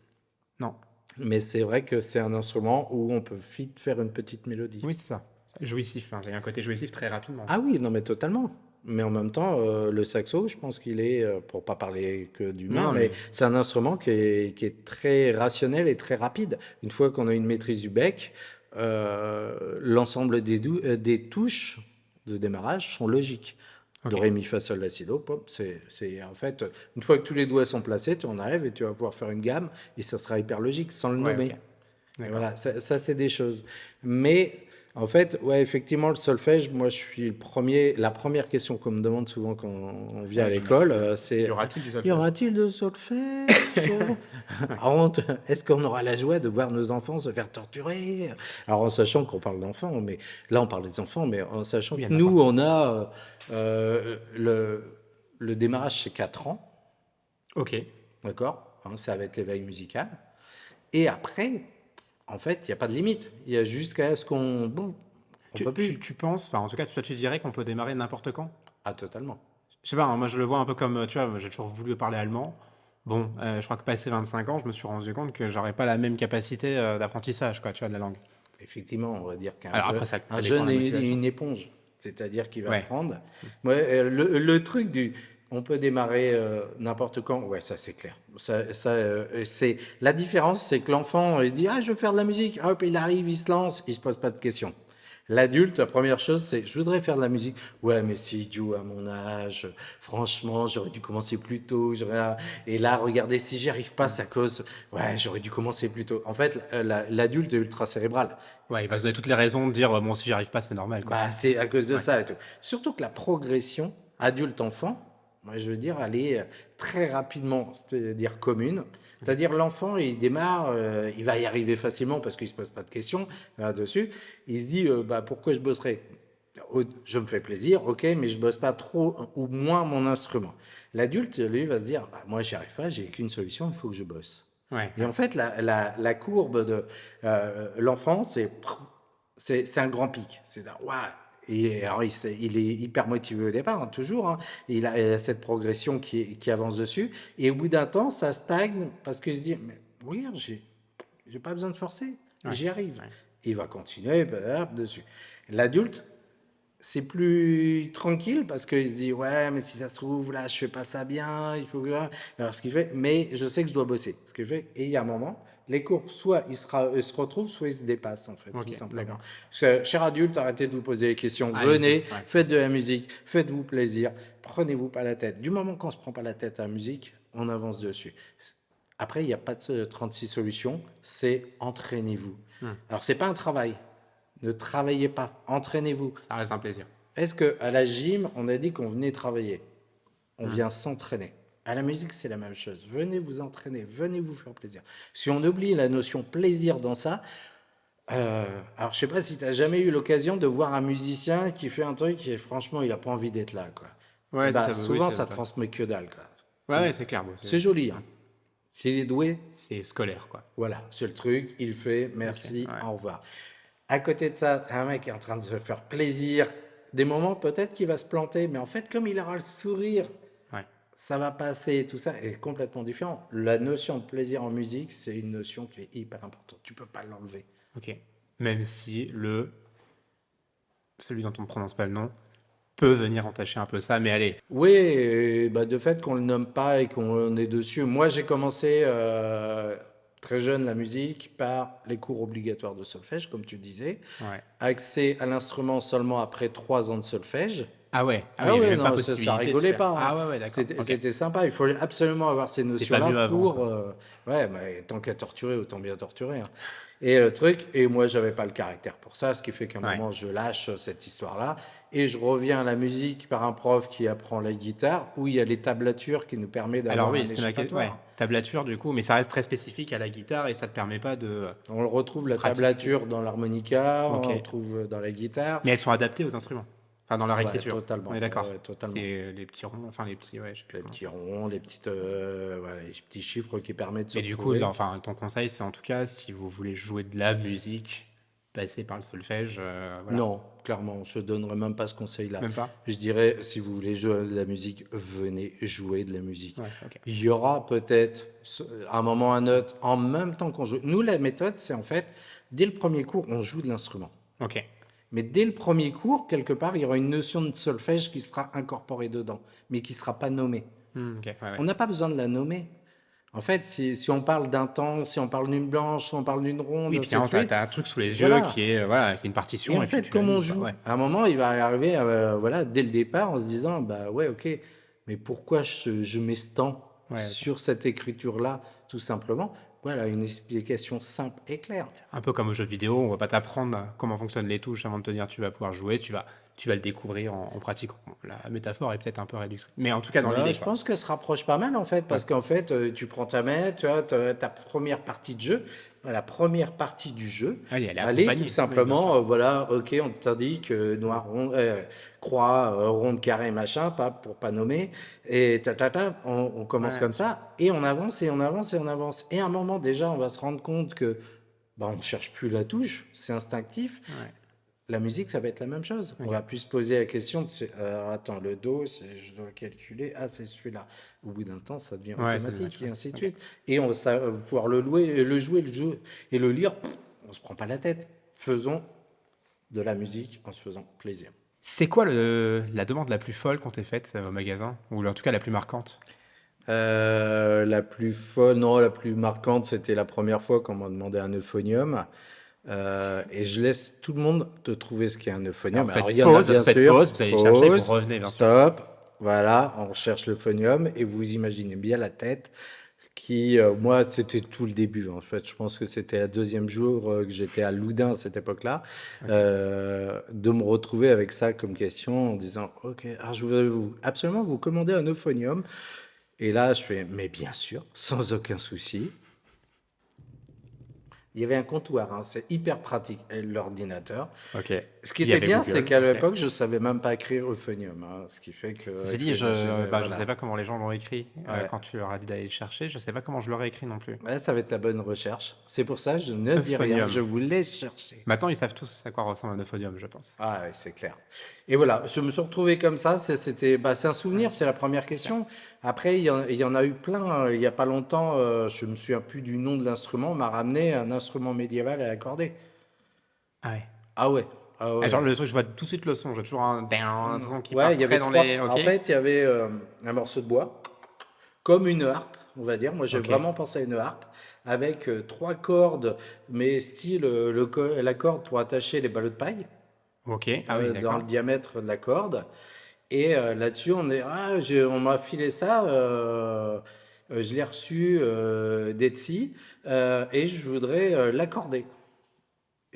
Non. Mais c'est vrai que c'est un instrument où on peut vite faire une petite mélodie. Oui, c'est ça. Jouissif, hein. Il y a un côté jouissif très rapidement. Ah oui, non, mais totalement. Mais en même temps, le saxo, je pense qu'il est, pour pas parler que Non, d'humain, non, mais mais c'est un instrument qui est très rationnel et très rapide. Une fois qu'on a une maîtrise du bec, l'ensemble des touches de démarrage sont logiques. Do, ok. ré, mi, fa, sol, la, si, do, pop, en fait, une fois que tous les doigts sont placés, tu en arrives et tu vas pouvoir faire une gamme et ça sera hyper logique sans le Ouais, ok. nommer. Et D'accord. voilà, ça c'est des choses. Mais en fait, ouais, effectivement, le solfège, moi je suis le premier. La première question qu'on me demande souvent quand on vient à Ouais, l'école, j'imagine bien. c'est Y aura-t-il du y solfège? aura-t-il de solfège? Honte, est-ce qu'on aura la joie de voir nos enfants se faire torturer? Alors en sachant qu'on parle d'enfants, mais là on parle des enfants, mais en sachant Oui, que à nous n'importe quel on âge. a le démarrage c'est 4 ans, Ok. d'accord? Hein, c'est avec l'éveil musical. Et après, en fait, il n'y a pas de limite. Il y a jusqu'à ce qu'on... Bon, on peut plus. Tu penses, enfin en tout cas, toi tu dirais qu'on peut démarrer n'importe quand? Ah, totalement. Je sais pas, hein, moi je le vois un peu comme, tu vois, moi, j'ai toujours voulu parler allemand. Bon, je crois que passé 25 ans, je me suis rendu compte que j'aurais pas la même capacité d'apprentissage, quoi, tu vois, de la langue. Effectivement, on va dire qu'un Alors jeune, après, un ça dépend de jeune la est motivation. une éponge. C'est-à-dire qu'il va Ouais. apprendre. Ouais, le truc du... On peut démarrer n'importe quand. Ouais, ça c'est clair. C'est la différence, c'est que l'enfant il dit ah je veux faire de la musique. Hop, il arrive, il se lance, il se pose pas de questions. L'adulte, la première chose, c'est je voudrais faire de la musique. Ouais, mais c'est idiot à mon âge. Franchement, j'aurais dû commencer plus tôt. Et là, regardez, si j'y arrive pas, Mm. c'est à cause. Ouais, j'aurais dû commencer plus tôt. En fait, l'adulte est ultra cérébral. Ouais, il va se donner toutes les raisons de dire, bon, si j'y arrive pas, c'est normal, quoi. Bah, c'est à cause de Ouais. ça et tout. Surtout que la progression adulte-enfant, moi je veux dire, elle est très rapidement, c'est-à-dire commune. Mhm. C'est-à-dire l'enfant, il démarre, il va y arriver facilement parce qu'il ne se pose pas de questions là-dessus. Il se dit, bah, pourquoi je bosserai? Je me fais plaisir, ok, mais je bosse pas trop ou moins mon instrument. L'adulte, lui, va se dire, bah, moi j'y arrive pas, j'ai qu'une solution, il faut que je bosse. Ouais, Et ouais. en fait, la courbe de l'enfant, c'est un grand pic. C'est ouais. Et alors, il est hyper motivé au départ, hein, toujours. Hein. Il a cette progression qui avance dessus. Et au bout d'un temps, ça stagne parce qu'il se dit, mais regarde, j'ai pas besoin de forcer, Ouais, j'y arrive. ouais. Et il va continuer hop, dessus. L'adulte, c'est plus tranquille parce qu'il se dit, ouais, mais si ça se trouve, là, je fais pas ça bien, il faut que. Alors, ce qu'il fait, mais je sais que je dois bosser. Ce qu'il fait, et il y a un moment, les courbes, soit ils se retrouvent, soit ils se dépassent, en fait, tout Ok, simplement. d'accord. Parce que, cher adulte, arrêtez de vous poser des questions. Allez-y, Venez, ouais. faites de la musique, faites-vous plaisir, prenez-vous pas la tête. Du moment qu'on se prend pas la tête à la musique, on avance dessus. Après, il n'y a pas de 36 solutions, c'est entraînez-vous. Hmm. Alors, c'est pas un travail. Ne travaillez pas, entraînez-vous. Ça reste un plaisir. Est-ce qu'à la gym, on a dit qu'on venait travailler? On Hmm. vient s'entraîner. À la musique, c'est la même chose. Venez vous entraîner, venez vous faire plaisir. Si on oublie la notion plaisir dans ça, alors je sais pas si tu as jamais eu l'occasion de voir un musicien qui fait un truc et franchement, il n'a pas envie d'être là, quoi. Et Ouais, c'est bah, ça, oui, souvent, c'est ça ça. transmet que dalle, quoi. Ouais, ouais, c'est clair. Bon, C'est joli, hein. S'il est doué, c'est scolaire, quoi. voilà, c'est le truc, il fait, Ok, merci, ouais. au revoir. À côté de ça, t'as un mec qui est en train de se faire plaisir. Des moments, peut-être qu'il va se planter, mais en fait, comme il aura le sourire, Ouais. ça va passer, tout ça est complètement différent. La notion de plaisir en musique, c'est une notion qui est hyper importante. Tu peux pas l'enlever. Ok. Même si celui dont on ne prononce pas le nom, peut venir entacher un peu ça, mais allez. Oui, et bah, de fait qu'on le nomme pas et qu'on est dessus. Moi, j'ai commencé très jeune la musique par les cours obligatoires de solfège, comme tu disais. Ouais. Accès à l'instrument seulement après 3 ans de solfège. Ah ouais, ah oui, Ah il n'y avait ouais, même pas non, ça possibilité de rigolait faire. pas. Hein. Ah ouais, ouais, d'accord. Ok. C'était sympa. Il faut absolument avoir ces C'était pas notions-là mieux avant, pour. quoi. Ouais, mais tant qu'à torturer, autant bien torturer. Hein. Et le truc, et moi, j'avais pas le caractère pour ça, ce qui fait qu'à un Ouais. moment, je lâche cette histoire-là et je reviens à la musique par un prof qui apprend la guitare où il y a les tablatures qui nous permettent Alors d'avoir oui, un c'était ouais, échappatoire. tablature du coup, mais ça reste très spécifique à la guitare et ça te permet pas de On le retrouve la pratiquer. tablature dans l'harmonica, on Ok. le retrouve dans la guitare. Mais elles sont adaptées aux instruments. Enfin, dans leur Ouais, écriture. On totalement. est Ouais, d'accord. ouais, totalement. C'est les petits ronds, enfin les petits, ouais, je sais plus Les comment petits ça. ronds, voilà, les petits chiffres qui permettent de se Mais du coup, retrouver. enfin, ton conseil, c'est en tout cas, si vous voulez jouer de la musique, passer par le solfège, voilà. Non, clairement, je ne donnerais même pas ce conseil-là. Même pas? Je dirais, si vous voulez jouer de la musique, venez jouer de la musique. Ouais, ok. Il y aura peut-être un moment, un autre, en même temps qu'on joue. Nous, la méthode, c'est en fait, dès le premier cours, on joue de l'instrument. Ok. Mais dès le premier cours, quelque part, il y aura une notion de solfège qui sera incorporée dedans, mais qui ne sera pas nommée. Ok, ouais, ouais. On n'a pas besoin de la nommer. En fait, si on parle d'un temps, si on parle d'une blanche, si on parle d'une ronde, Oui, puis ainsi de finalement, suite, t'as un truc sous les yeux voilà. qui est, voilà, qui est une Et partition, en et puis fait, tu la comme on lis, quoi. joue, Ouais. à un moment, il va arriver, voilà, dès le départ, en se disant, bah ouais, ok, mais pourquoi je mets ce temps Ouais, ok. sur cette écriture-là, tout simplement? Voilà, une explication simple et claire. Un peu comme aux jeux vidéo, on va pas t'apprendre comment fonctionnent les touches avant de te dire tu vas pouvoir jouer, tu vas le découvrir en pratiquant. Bon, la métaphore est peut-être un peu réduite, mais en tout cas dans l'idée, Je quoi. pense qu'elle se rapproche pas mal en fait, Ouais. parce qu'en fait, tu prends ta main, tu as ta première partie de jeu. La première partie du jeu, Allez, elle est elle est tout accompagnée, oui, bien simplement, sûr. voilà, ok, on t'indique Mm. noir, rond, croix, ronde, carré, machin, pas pour pas nommer, et on commence Ouais, comme ça, et on avance et on avance et on avance. Et à un moment déjà, on va se rendre compte que bah, on ne cherche plus la touche, c'est instinctif. ouais. La musique, ça va être la même chose. On Ok. va plus se poser la question de alors, attends, le do, je dois calculer, ah, c'est celui-là. Au bout d'un temps, ça devient Ouais, ça devient automatique et naturel. ainsi de Ok. suite. Et on va pouvoir le louer, le jouer, et le lire, on se prend pas la tête. Faisons de la musique en se faisant plaisir. C'est quoi la demande la plus folle qu'on t'ait faite au magasin, ou en tout cas la plus marquante? La plus folle, non, la plus marquante, c'était la première fois qu'on m'a demandé un euphonium. Et je laisse tout le monde te trouver ce qu'est un Alors, euphonium. Alors, il y en a bien faites sûr. pause, vous allez chercher, vous revenez, bien sûr. Stop. Voilà, on recherche l'euphonium et vous imaginez bien la tête qui, moi, c'était tout le début. En fait, je pense que c'était le deuxième jour que j'étais à Loudun à cette époque-là, Ok. de me retrouver avec ça comme question en disant, OK, alors je voudrais absolument vous commander un euphonium. Et là, je fais, mais bien sûr, sans aucun souci. Il y avait un comptoir, hein, c'est hyper pratique, et l'ordinateur. Ok. Ce qui Il y était avait bien, c'est Google. qu'à Ok. l'époque, je savais même pas écrire euphonium, hein, ce qui fait que Ceci avec dit, les machines, je sais voilà. pas comment les gens l'ont écrit Ouais. quand tu leur as dit d'aller le chercher. Je sais pas comment je l'aurais écrit non plus. Ouais, ça va être la bonne recherche. C'est pour ça que je ne dis rien, je Euphonium. vous laisse chercher. Maintenant, ils savent tous à quoi ressemble un euphonium, je pense. Ah ouais, c'est clair. Et voilà, je me suis retrouvé comme ça. C'était, bah, c'est un Ouais. souvenir, c'est la première Ok. question. Après, il y en a eu plein. Il y a pas longtemps, je me souviens plus du nom de l'instrument. On m'a ramené un instrument médiéval à accorder. Ah ouais. Ah ouais, ah Ah, genre ouais. le truc, je vois tout de suite le son. J'ai toujours un son qui Ouais, part il y très avait dans les. trois. Ok. En fait, il y avait un morceau de bois, comme une harpe, on va dire. Moi, j'ai Ok. vraiment pensé à une harpe avec trois cordes, mais style la corde pour attacher les ballots de paille Ok. Ah oui, dans le d'accord. diamètre de la corde. Et là-dessus, on m'a filé ça. Je l'ai reçu d'Etsy et je voudrais l'accorder.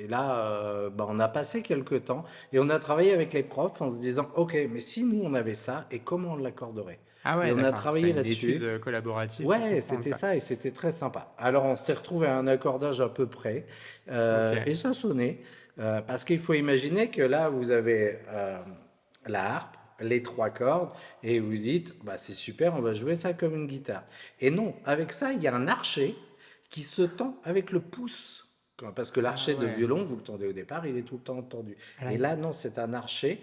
Et là, bah, on a passé quelques temps et on a travaillé avec les profs en se disant, OK, mais si nous on avait ça, et comment on l'accorderait? Ah Et ouais, on a d'accord. C'est travaillé une étude là-dessus. collaborative pour Ouais, comprendre c'était quoi. ça et c'était très sympa. Alors on s'est retrouvé à un accordage à peu près Ok. et ça sonnait parce qu'il faut imaginer que là vous avez la harpe, les trois cordes et vous dites bah c'est super, on va jouer ça comme une guitare. Et non, avec ça il y a un archet qui se tend avec le pouce. Parce que Ah l'archet de ouais. violon, vous le tendez au départ, il est tout le temps tendu. Ah Et là, là, non, c'est un archet.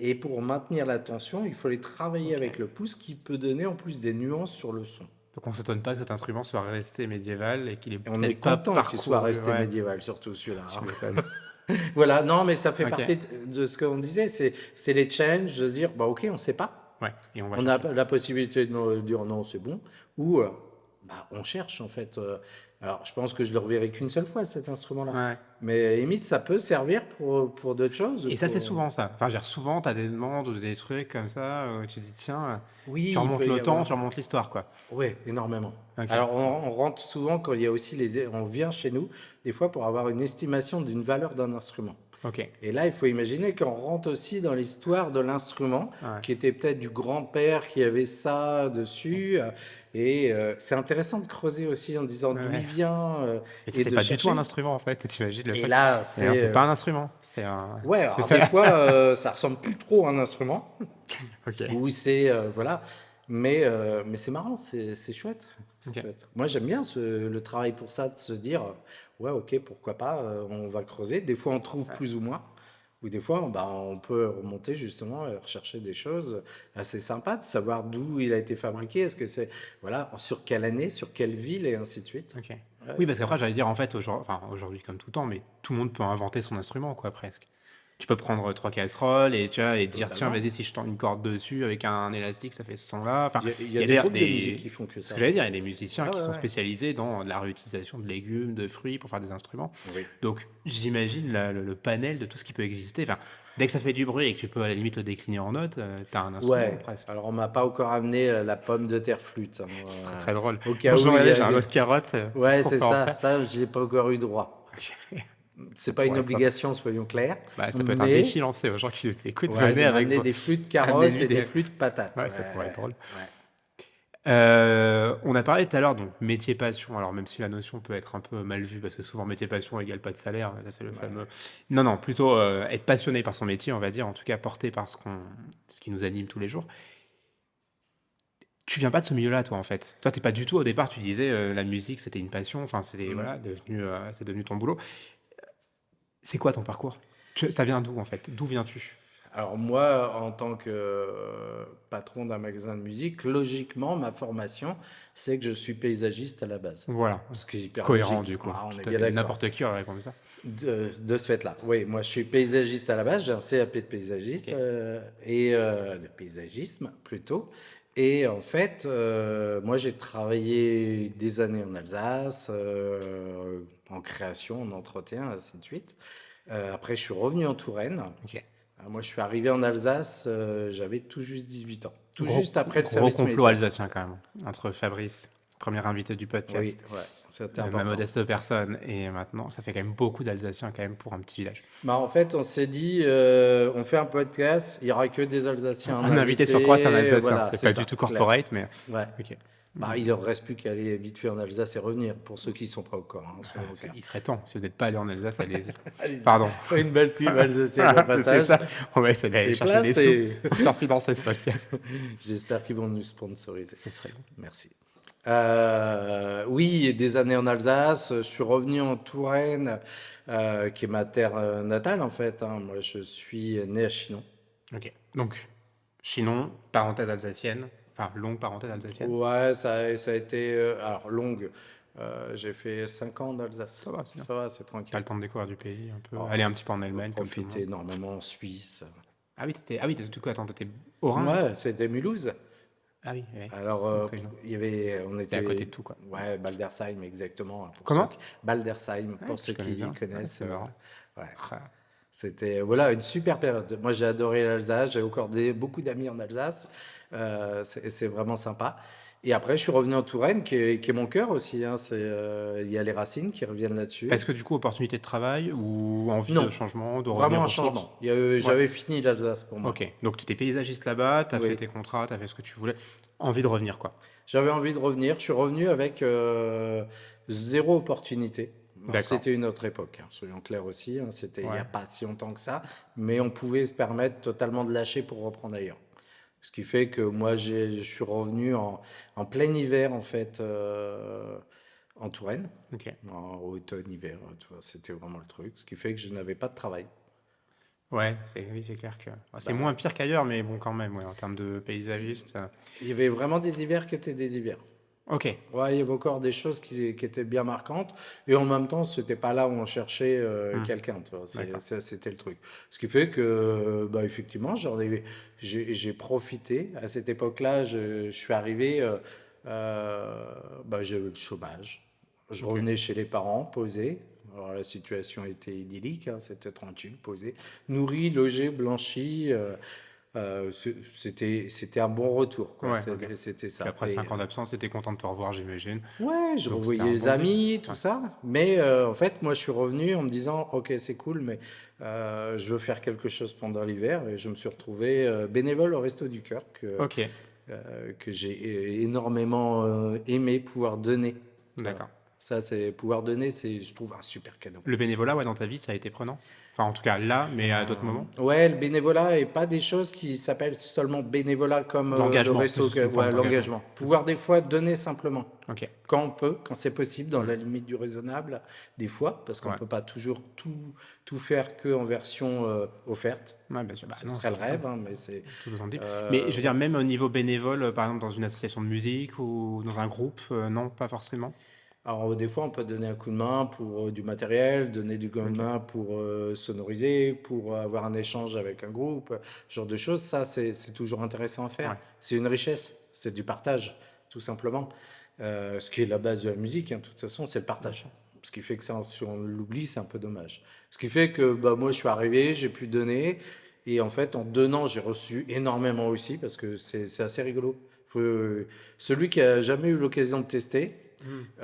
Et pour maintenir la tension, il faut les travailler ok. avec le pouce qui peut donner en plus des nuances sur le son. Donc on s'étonne pas que cet instrument soit resté médiéval et qu'il ait Et on est peut-être pas content qu'il soit parcouru. resté Ouais, médiéval, surtout celui-là, tu hein. m'étonnes. Voilà, non, mais ça fait Ok. partie de ce qu'on disait, c'est les challenges, de se dire, bah ok, on ne sait pas. Ouais. Et on va On a chercher. la possibilité de dire non, c'est bon, ou bah, on cherche en fait. Alors, je pense que je le reverrai qu'une seule fois cet instrument-là. Ouais. Mais limite, ça peut servir pour d'autres choses. Et ça, c'est souvent ça. Enfin, je veux dire, souvent, tu as des demandes ou des trucs comme ça où tu dis, tiens, tu Oui, il remontes peut y le temps, avoir. tu remontes l'histoire, quoi. Oui, énormément. Ok, Alors, c'est marrant. on rentre souvent quand il y a aussi on vient chez nous, des fois pour avoir une estimation d'une valeur d'un instrument. Ok. Et là, il faut imaginer qu'on rentre aussi dans l'histoire de l'instrument, Ouais. qui était peut-être du grand-père qui avait ça dessus. Et c'est intéressant de creuser aussi en disant Ouais, d'où il ouais. vient Et ça, et c'est de pas du tout un chercher. instrument, en fait. Et tu imagines le Et truc. là, Et alors, c'est... c'est pas un instrument. C'est un. ouais, C'est alors ça. des fois, ça ressemble plus trop à un instrument. Ok. Oui, c'est voilà, mais c'est marrant, c'est chouette en Ok. fait. Moi j'aime bien le travail pour ça, de se dire ouais ok pourquoi pas, on va creuser. Des fois on trouve Ouais. plus ou moins, ou des fois bah, on peut remonter justement et rechercher des choses assez sympas, de savoir d'où il a été fabriqué, est-ce que c'est voilà sur quelle année, sur quelle ville et ainsi de suite. Ok. Ouais, Oui, parce qu'après, j'allais dire, en fait, aujourd'hui, comme tout temps, mais tout le monde peut inventer son instrument, quoi, presque. Tu peux prendre trois casseroles et tu vois, et dire, tiens, totalement. vas-y, si je tends une corde dessus avec un élastique, ça fait ce son-là. Enfin, Il y il y a a des d'ailleurs groupes de musique des. qui font que Ce que ça. j'allais dire, il y a des musiciens Ah qui ouais sont ouais. spécialisés dans la réutilisation de légumes, de fruits pour faire des instruments. Oui. Donc, j'imagine le panel de tout ce qui peut exister. Enfin, dès que ça fait du bruit et que tu peux à la limite le décliner en notes, t'as un instrument Ouais, presque. alors on m'a pas encore amené la pomme de terre flûte, hein, Ce serait très drôle. au Quand cas je où il y regardais, a... j'ai un autre carotte. Est-ce Ouais, qu'on c'est peut en ça, faire? ça j'ai pas encore eu droit. Ok. Ça C'est pas une pourrait être sympa. obligation, soyons clairs, Bah, ça peut être un défi mais lancé aux gens qui nous écoutent. ouais, Venez de avec m'amener vos. des flûtes carottes Amenez-lui et des des. flûtes patates. Ouais, Ouais, ça pourrait être drôle. ouais. On a parlé tout à l'heure, donc métier passion. Alors, même si la notion peut être un peu mal vue, parce que souvent métier passion égale pas de salaire, ça c'est le fameux. Ouais. Non, non, plutôt être passionné par son métier, on va dire, en tout cas porté par ce qui nous anime tous les jours. Tu viens pas de ce milieu-là, toi, en fait. Toi, t'es pas du tout, au départ, tu disais la musique, c'était une passion, enfin, c'était, Mm. voilà, c'est devenu ton boulot. C'est quoi ton parcours? Ça vient d'où, en fait? D'où viens-tu? Alors moi, en tant que patron d'un magasin de musique, logiquement, ma formation, c'est que je suis paysagiste à la base. Voilà, Ce qui est hyper cohérent, logique. du coup. Ah, on est Tout à bien fait. d'accord. N'importe qui aurait répondu ça. De ce fait-là. Oui, moi je suis paysagiste à la base, j'ai un CAP de paysagiste Ok. et de paysagisme plutôt. Et en fait, moi, j'ai travaillé des années en Alsace, en création, en entretien, ainsi de suite. Après, je suis revenu en Touraine. Ok. Moi, je suis arrivé en Alsace, j'avais tout juste 18 ans, tout Gros, juste après le gros service complot militaire. alsacien quand même, entre Fabrice, premier invité du Oui, podcast, ouais, c'était ma important. modeste personne, et maintenant, ça fait quand même beaucoup d'Alsaciens quand même pour un petit village. Bah, en fait, on s'est dit, on fait un podcast, il y aura que des Alsaciens en Un invité sur trois, c'est un invité. Alsacien. Voilà, C'est c'est pas du ça, tout clair. corporate, mais Ouais. ok. Bah, il leur reste plus qu'à aller vite fait en Alsace et revenir, pour ceux qui ne sont pas au courant, soyons clairs. Il serait temps. Si vous n'êtes pas allé en Alsace, allez-y. Allez-y. Pardon. Une belle pub alsacienne au C'est passage. ça. On va essayer d'aller C'est chercher des sous placé. pour se financer ce podcast. J'espère qu'ils vont nous sponsoriser. Ce serait bon. Merci. Oui, des années en Alsace. Je suis revenu en Touraine, qui est ma terre natale en fait, hein. Moi, je suis né à Chinon. Ok. Donc, Chinon, parenthèse alsacienne. Enfin, longue parenthèse alsacienne. Ouais, ça a été alors longue. J'ai fait 5 ans d'Alsace. Ça va, c'est bien. Ça va, c'est T'as tranquille. le temps de découvrir du pays un peu. Oh, Aller un petit peu en on a Allemagne comme tout le profité monde. énormément en Suisse. Ah oui, du coup, attends, t'étais au Rhin, là? Ouais, c'était Mulhouse. Ah oui, ouais. Alors, Donc, non. il y avait, on T'es à côté était, de tout, quoi. ouais, Baldersheim, exactement, hein, Comment? Baldersheim, Ouais, pour je ceux connais qui bien. Ouais, connaissent. c'est marrant. Ouais, Ah, c'était, voilà, une super période. Moi, j'ai adoré l'Alsace, j'ai encore beaucoup d'amis en Alsace. C'est vraiment sympa. Et après, je suis revenu en Touraine, qui est mon cœur aussi, hein. Il y a les racines qui reviennent là-dessus. Est-ce que du coup, opportunité de travail ou envie de Non, changement, de revenir vraiment un aux sources? changement. Ouais. J'avais fini l'Alsace pour moi. Ok. Donc, tu étais paysagiste là-bas, tu as fait Oui. tes contrats, tu as fait ce que tu voulais. Envie de revenir, quoi. J'avais envie de revenir. Je suis revenu avec zéro opportunité. Alors, D'accord. c'était une autre époque, hein, soyons clairs aussi, hein. C'était il n'y Ouais. a pas si longtemps que ça, mais on pouvait se permettre totalement de lâcher pour reprendre ailleurs. Ce qui fait que moi, je suis revenu en plein hiver, en fait, en Touraine, Ok. en automne-hiver. Tu vois, c'était vraiment le truc. Ce qui fait que je n'avais pas de travail. Ouais, oui, c'est clair que c'est Bah, moins pire qu'ailleurs, mais bon, quand même, ouais, en termes de paysagiste. il y avait vraiment des hivers qui étaient des hivers. Ok. Ouais, il y avait encore des choses qui étaient bien marquantes. Et en même temps, c'était pas là où on cherchait Hmm. quelqu'un. Tu vois. D'accord. C'était le truc. Ce qui fait que, bah, effectivement, j'ai profité. À cette époque-là, je suis arrivé, bah, j'avais le chômage. Je Ok. revenais chez les parents, posé. Alors, la situation était idyllique, hein, c'était tranquille, posé. Nourri, logé, blanchi. C'était un bon retour, quoi. Ouais, ok. C'était Puis ça. après Et, 5 ans d'absence, t'étais content de te revoir, j'imagine. ouais, je Donc c'était revoyais un les bon début. amis, tout Ouais. ça. Mais en fait, moi, je suis revenu en me disant, OK, c'est cool, mais je veux faire quelque chose pendant l'hiver. Et je me suis retrouvé bénévole au Resto du Cœur, Ok, que j'ai énormément aimé pouvoir donner. Tu vois. d'accord. Ça, c'est pouvoir donner, c'est, je trouve, un super cadeau. Le bénévolat, ouais, dans ta vie, ça a été prenant? Enfin, en tout cas, là, mais à d'autres moments? Ouais, le bénévolat et pas des choses qui s'appellent seulement bénévolat comme le D'engagement, resto, plus une forme ouais, d'engagement. l'engagement. Pouvoir des fois donner simplement. Ok. Quand on peut, quand c'est possible, dans la limite du raisonnable, des fois, parce qu'on ne Ouais. peut pas toujours tout faire que en version offerte. Ouais, bien sûr. Bah Ce non, serait le c'est évident. rêve, hein, mais c'est. Tout besoin de dire. Mais je veux dire, même au niveau bénévole, par exemple, dans une association de musique ou dans un groupe, non, pas forcément. Alors, des fois, on peut donner un coup de main pour du matériel, donner du coup de Ok. main pour sonoriser, pour avoir un échange avec un groupe, ce genre de choses. Ça, c'est toujours intéressant à faire. Ouais. C'est une richesse, c'est du partage, tout simplement. Ce qui est la base de la musique, hein, de toute façon, c'est le partage. Ce qui fait que ça, si on l'oublie, c'est un peu dommage. Ce qui fait que bah, moi, je suis arrivé, j'ai pu donner. Et en fait, en donnant, j'ai reçu énormément aussi, parce que c'est assez rigolo. Celui qui a jamais eu l'occasion de tester,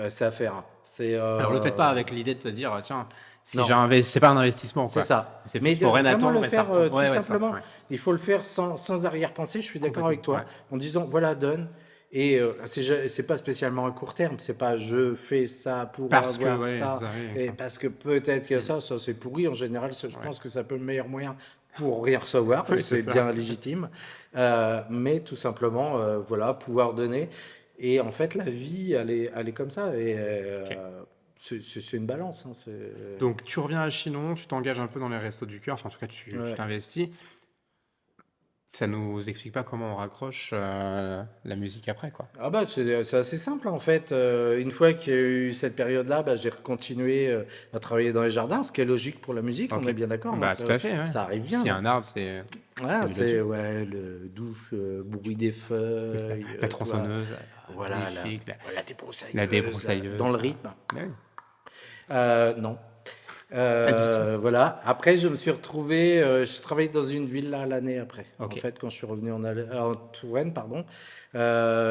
c'est à faire, hein. Alors, le faites pas avec l'idée de se dire, tiens, si Non, c'est pas un investissement, c'est quoi. ça. C'est Mais plus faut rien vraiment attendre le et ça faire retombe. tout Ouais, ouais, ça. simplement. Ouais. Il faut le faire sans arrière-pensée, je suis d'accord avec Complètement. Ouais. toi, en disant voilà, donne. Et c'est pas spécialement à court terme, c'est pas je fais ça pour Parce que, avoir ouais, ça, ça arrive. et parce que peut-être que ça c'est pourri. En général, je Ouais. pense que c'est un peu le meilleur moyen pour rien recevoir, Oui, c'est c'est ça. bien légitime. Mais tout simplement, voilà, pouvoir donner. Et en fait, la vie, elle est comme ça. Et Ok. c'est une balance, hein, Donc, tu reviens à Chinon, tu t'engages un peu dans les Restos du Cœur, enfin, en tout cas, tu ouais. t'investis. Ça nous explique pas comment on raccroche la musique après, quoi. Ah bah c'est assez simple en fait. Une fois qu'il y a eu cette période-là, bah, j'ai continué à travailler dans les jardins, ce qui est logique pour la musique, on Ok. est bien d'accord, hein, Bah, tout à fait, ouais. ça arrive bien. S'il y a un arbre, c'est. Ah, C'est c'est mélodieux. ouais, le doux bruit des C'est ça. feuilles, La tu vois. tronçonneuse, Voilà, magnifique, la la débroussailleuse, dans débroussailleuse, le rythme. ouais, Non. pas du tout. Voilà. Après, je me suis retrouvé, je travaillais dans une villa l'année après. En OK, fait, quand je suis revenu en Touraine, pardon,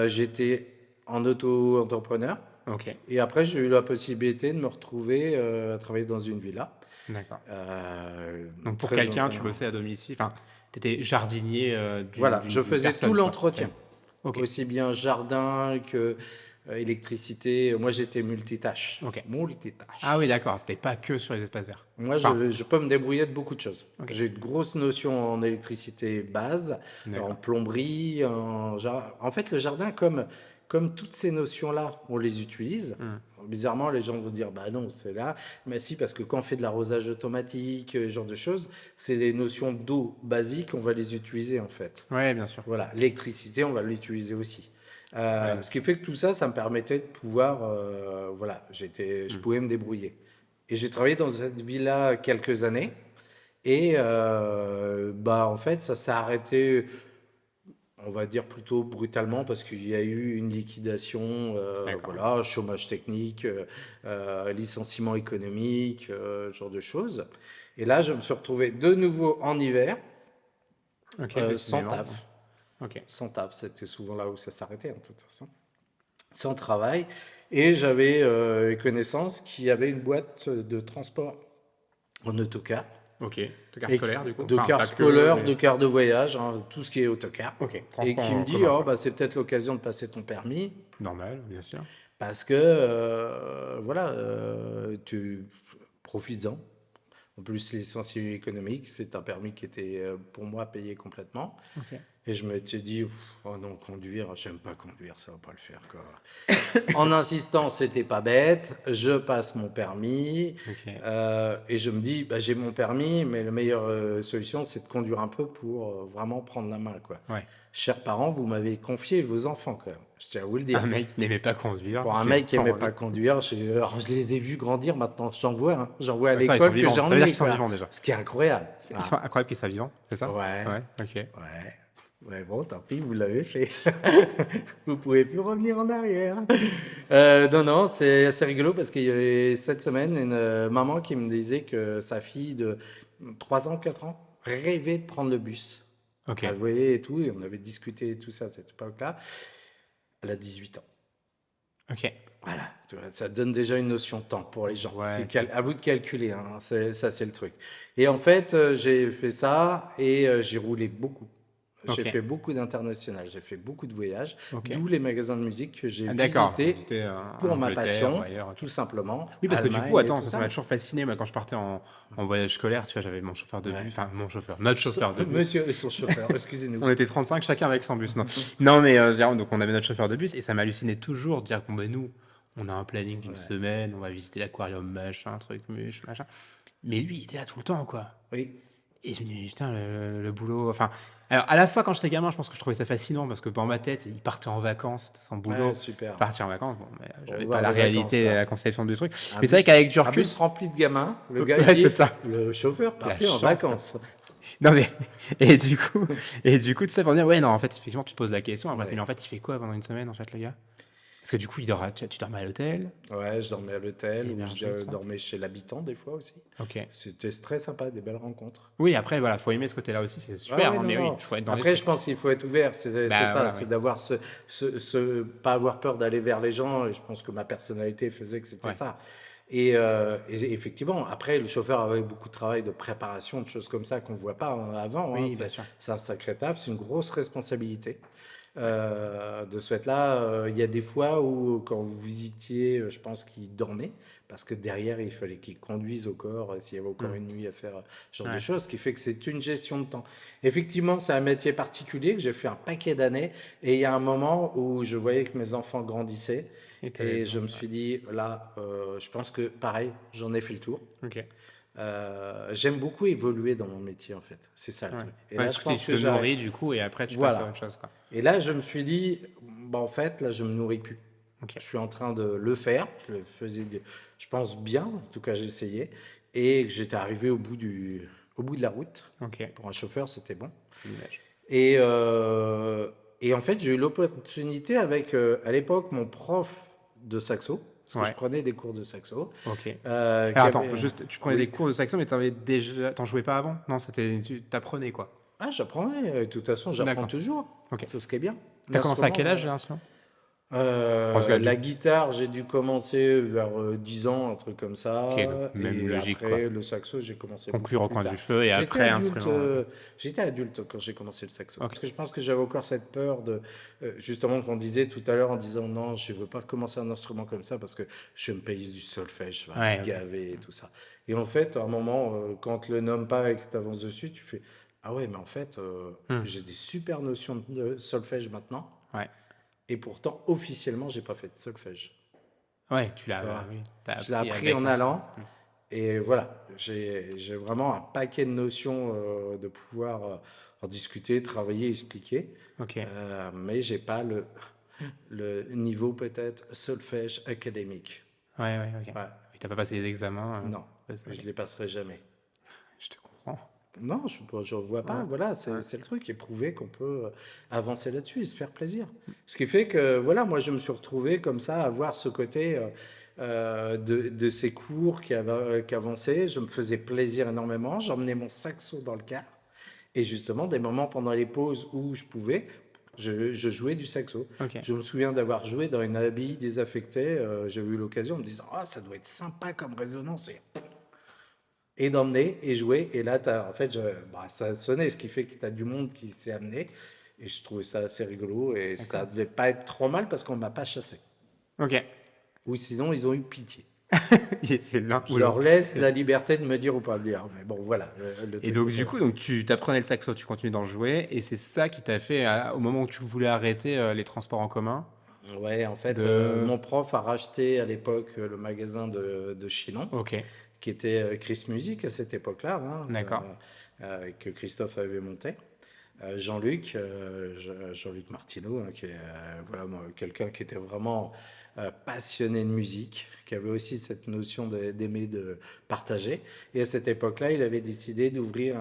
j'étais en auto-entrepreneur. OK, Et après, j'ai eu la possibilité de me retrouver à travailler dans une villa. d'accord. Euh, Donc pour très, quelqu'un, tu bossais à domicile, enfin, tu étais jardinier, voilà, je d'une faisais tout personne, quoi, en l'entretien. fait? OK, Aussi bien jardin que électricité. Moi, j'étais multitâche. OK. Ah Multitâche. oui, d'accord, tu pas que sur les espaces verts? Moi, Enfin, je peux me débrouiller de beaucoup de choses. OK, J'ai de grosses notions en électricité base, en d'accord. plomberie, en fait, le jardin, comme toutes ces notions-là, on les utilise. Mmh. Bizarrement, les gens vont dire, bah non, c'est là. Mais si, parce que quand on fait de l'arrosage automatique, ce genre de choses, c'est les notions d'eau basiques, on va les utiliser en fait. Ouais, bien sûr. Voilà, l'électricité, on va l'utiliser aussi. Ouais, Ce qui fait que tout ça, ça me permettait de pouvoir, voilà, je mmh. pouvais me débrouiller. Et j'ai travaillé dans cette villa quelques années. Et bah, en fait, ça s'est arrêté, on va dire plutôt brutalement, parce qu'il y a eu une liquidation, D'accord, ouais. voilà, chômage technique, licenciement économique, ce genre de choses. Et là, je me suis retrouvé de nouveau en hiver, OK, sans décidément, taf. OK. Sans taf, c'était souvent là où ça s'arrêtait, en toute façon. Sans travail. Et j'avais une connaissance qui avait une boîte de transport en autocar. OK. Autocar Et scolaire, du coup? de Enfin, car pas que, scolaire, mais de car de voyage, hein, tout ce qui est autocar. OK, Et transport qui me en dit, commun, oh, quoi. bah, c'est peut-être l'occasion de passer ton permis. Normal, bien sûr. Parce que, voilà, tu profites-en. En plus, l'essentiel économique, c'est un permis qui était pour moi payé complètement. OK. Et je m'étais dit, oh non, conduire, j'aime pas conduire, ça va pas le faire, quoi. En insistant, c'était pas bête, je passe mon permis OK. et je me dis, bah, j'ai mon permis, mais la meilleure solution, c'est de conduire un peu pour vraiment prendre la main, quoi. Ouais. Chers parents, vous m'avez confié vos enfants, quand même. Je tiens à vous le dire. Un mec qui n'aimait pas conduire, Pour un qui avait mec qui pas aimait envie. pas conduire, alors je les ai vus grandir maintenant, j'en vois, hein. J'en vois à Bah, ça, ils sont l'école que j'ai vivants. Ça veut dire emmené, qu'ils sont quoi. vivants, déjà. Ce qui est incroyable. Ils sont Voilà. incroyables qu'ils soient vivants, c'est ça? Ouais, Ouais, OK. ouais. Ouais, bon, tant pis, vous l'avez fait. Vous pouvez plus revenir en arrière. Non, non, c'est assez rigolo parce qu'il y avait cette semaine une maman qui me disait que sa fille de 3 ans, 4 ans rêvait de prendre le bus. Elle OK. voyait et tout, et on avait discuté et tout ça à cette époque-là. Elle a 18 ans. OK. Voilà, tu vois, ça donne déjà une notion de temps pour les gens. Ouais, À vous de calculer, hein, ça c'est le truc. Et en fait, j'ai fait ça et j'ai roulé beaucoup. J'ai OK. fait beaucoup d'international, j'ai fait beaucoup de voyages, OK. d'où les magasins de musique que j'ai Ah d'accord, visités visiter, pour ma Angleterre ou passion, ailleurs, OK. tout simplement, Oui, parce que du coup, Allemagne et attends, tout ça m'a ça. toujours fasciné. Moi, quand je partais en voyage scolaire, tu vois, j'avais mon chauffeur de bus, Ouais. enfin, mon chauffeur, notre chauffeur de bus. Monsieur et son chauffeur, excusez-nous. On était 35, chacun avec son bus. Non, non mais je veux dire, donc on avait notre chauffeur de bus et ça m'hallucinait toujours de dire bon, ben nous, on a un planning d'une Ouais. semaine, on va visiter l'aquarium, machin, truc, machin. Mais lui, il était là tout le temps, quoi. Oui, Et je me dis, putain, le boulot. Enfin, alors à la fois, quand j'étais gamin, je pense que je trouvais ça fascinant parce que dans ma tête, il partait en vacances, c'était son ouais, boulot. super. Partir en vacances, bon, mais Pour j'avais pas voir la les vacances, réalité, là. la conception du truc. Un Mais c'est vrai bus, qu'avec du un recul, bus rempli de gamins, le gars il ouais, c'est dit, ça. le chauffeur La partait en chance, là. vacances. Non mais et du coup tout ça pour dire ouais non en fait effectivement tu te poses la question après mais Ouais. en fait il fait quoi pendant une semaine en fait le gars? Parce que du coup il dort tu dormais à l'hôtel, Ouais, je dormais à l'hôtel ou hébergé tout ça. dormais chez l'habitant des fois aussi. OK. C'était très sympa, des belles rencontres. Oui après voilà, faut aimer ce côté-là aussi, c'est Ouais, super ouais, hein, non, mais oui, non. il faut être dans Après, l'esprit. je pense qu'il faut être ouvert, c'est Bah ça, voilà, c'est oui. d'avoir pas avoir peur d'aller vers les gens, et je pense que ma personnalité faisait que c'était Ouais. ça. Et effectivement, après, le chauffeur avait beaucoup de travail de préparation, de choses comme ça qu'on ne voit pas avant, hein. Oui, bien sûr. C'est un sacré taf, c'est une grosse responsabilité. De ce fait-là, il y a des fois où, quand vous visitiez, je pense qu'il dormait, parce que derrière, il fallait qu'il conduise au corps, s'il y avait encore Mmh. une nuit à faire, ce genre de Ouais. choses, ce qui fait que c'est une gestion de temps. Effectivement, c'est un métier particulier que j'ai fait un paquet d'années, et il y a un moment où je voyais que mes enfants grandissaient, Et tu avais et je besoin me ouais. suis dit, là, je pense que, pareil, j'en ai fait le tour. OK. J'aime beaucoup évoluer dans mon métier, en fait. C'est ça le Ouais. truc. Et Ouais, là, parce je que pense tu que te j'arrête. nourris du coup et après tu passes à Voilà. autre chose quoi. Et là, je me suis dit, bah, en fait, là, je me nourris plus. OK. Je suis en train de le faire. Je le faisais, je pense bien. En tout cas, j'ai essayé. Et que j'étais arrivé au bout de la route. Ok. Pour un chauffeur, c'était bon. L'image. Et, et en fait, j'ai eu l'opportunité avec, à l'époque, mon prof de saxo, parce que je Ouais. prenais des cours de saxo, Ok. qui Alors attends, avait... juste, tu prenais des Oui. cours de saxo, mais t'en jouais pas avant? Non, tu t'apprenais quoi? Ah, j'apprends, de toute façon, j'apprends D'accord. toujours. Ok. C'est ce qui est bien. T'as commencé à L'instrument, quel âge l'instrument? En tout cas, la guitare, j'ai dû commencer vers 10 ans, un truc comme ok, donc ça. même Et logique quoi. après, le saxo, j'ai commencé beaucoup Conclure au plus coin du tard. feu et J'étais après adulte, instrument. j'étais adulte quand j'ai commencé le saxo. Ok. Parce que je pense que j'avais encore cette peur de, justement, qu'on disait tout à l'heure en disant non, je veux pas commencer un instrument comme ça parce que je vais me payer du solfège, je vais Ouais, me ok. gaver et tout ça. Et en fait, à un moment, quand on te le nomme pas et que tu avances dessus, tu fais ah ouais, mais en fait, Hmm. j'ai des super notions de solfège maintenant. Ouais. Et pourtant, officiellement, j'ai pas fait de solfège. Ouais, tu Tu l'as, vois. oui, t'as Je l'ai appris appris avec en l'instrument. allant. Et voilà, j'ai vraiment un paquet de notions de pouvoir en discuter, travailler, expliquer. Ok. Mais j'ai pas le niveau peut-être solfège académique. Ouais, ouais, ok. Ouais, Et t'as pas passé les examens? non, Ouais, c'est je ok. les passerai jamais. Je te comprends. Non, je ne vois pas. Ouais. Voilà, Ouais. c'est le truc. Et prouver qu'on peut avancer là-dessus et se faire plaisir. Ce qui fait que, voilà, moi, je me suis retrouvé comme ça à voir ce côté de ces cours qui avançaient. Je me faisais plaisir énormément. J'emmenais mon saxo dans le car. Et justement, des moments pendant les pauses où je pouvais, je jouais du saxo. Ok. Je me souviens d'avoir joué dans une abbaye désaffectée. J'ai eu l'occasion en me disant, ah, ça doit être sympa comme résonance. Et d'emmener et jouer. Et là, en fait, bah, ça a sonné, ce qui fait que tu as du monde qui s'est amené. Et je trouvais ça assez rigolo. Et ça D'accord. devait pas être trop mal parce qu'on ne m'a pas chassé. Ok. Ou sinon, ils ont eu pitié. C'est l'un ou Je leur l'autre. laisse la liberté de me dire ou pas me dire. Mais bon, voilà, le Et truc donc est pas du là. coup, donc tu t'apprenais le saxo, tu continues d'en jouer, et c'est ça qui t'a fait, au moment où tu voulais arrêter les transports en commun, Ouais, en fait, de... mon prof a racheté à l'époque le magasin de Chinon, Ok, qui était Chris Music à cette époque-là, hein, d'accord. que Christophe avait monté. Jean-Luc, Jean-Luc Martineau, hein, qui est voilà, quelqu'un qui était vraiment passionné de musique, qui avait aussi cette notion d'aimer, de partager. Et à cette époque-là, il avait décidé d'ouvrir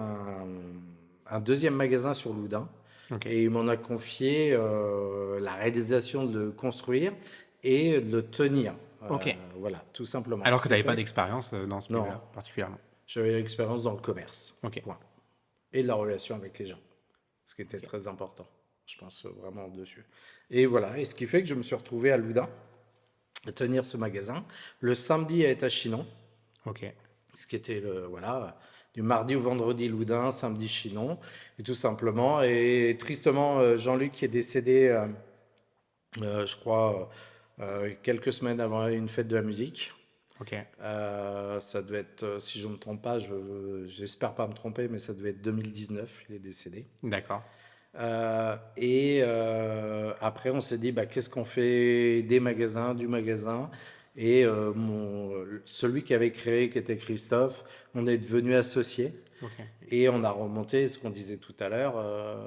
un deuxième magasin sur Loudun. Ok. Et il m'en a confié la réalisation de le construire et de le tenir. Ok. Voilà, tout simplement. Alors Ce que tu qui n'avais pas fait, d'expérience dans ce non, milieu-là, particulièrement. j'avais l'expérience dans le commerce, Ok. point. Et de la relation avec les gens, ce qui était Ok. très important. Je pense vraiment dessus. Et voilà, et ce qui fait que je me suis retrouvé à Loudun, à tenir ce magasin, le samedi à être à Chinon, Ok. ce qui était voilà, du mardi au vendredi Loudun, samedi Chinon, et tout simplement. Et tristement, Jean-Luc qui est décédé, je crois, quelques semaines avant une fête de la musique. Ok. Ça devait être, si je ne me trompe pas, j'espère pas me tromper, mais ça devait être 2019, il est décédé. D'accord. Et après, on s'est dit, bah, qu'est-ce qu'on fait des magasins, du magasin. Et celui qui avait créé, qui était Christophe, on est devenu associés. Ok. Et on a remonté ce qu'on disait tout à l'heure,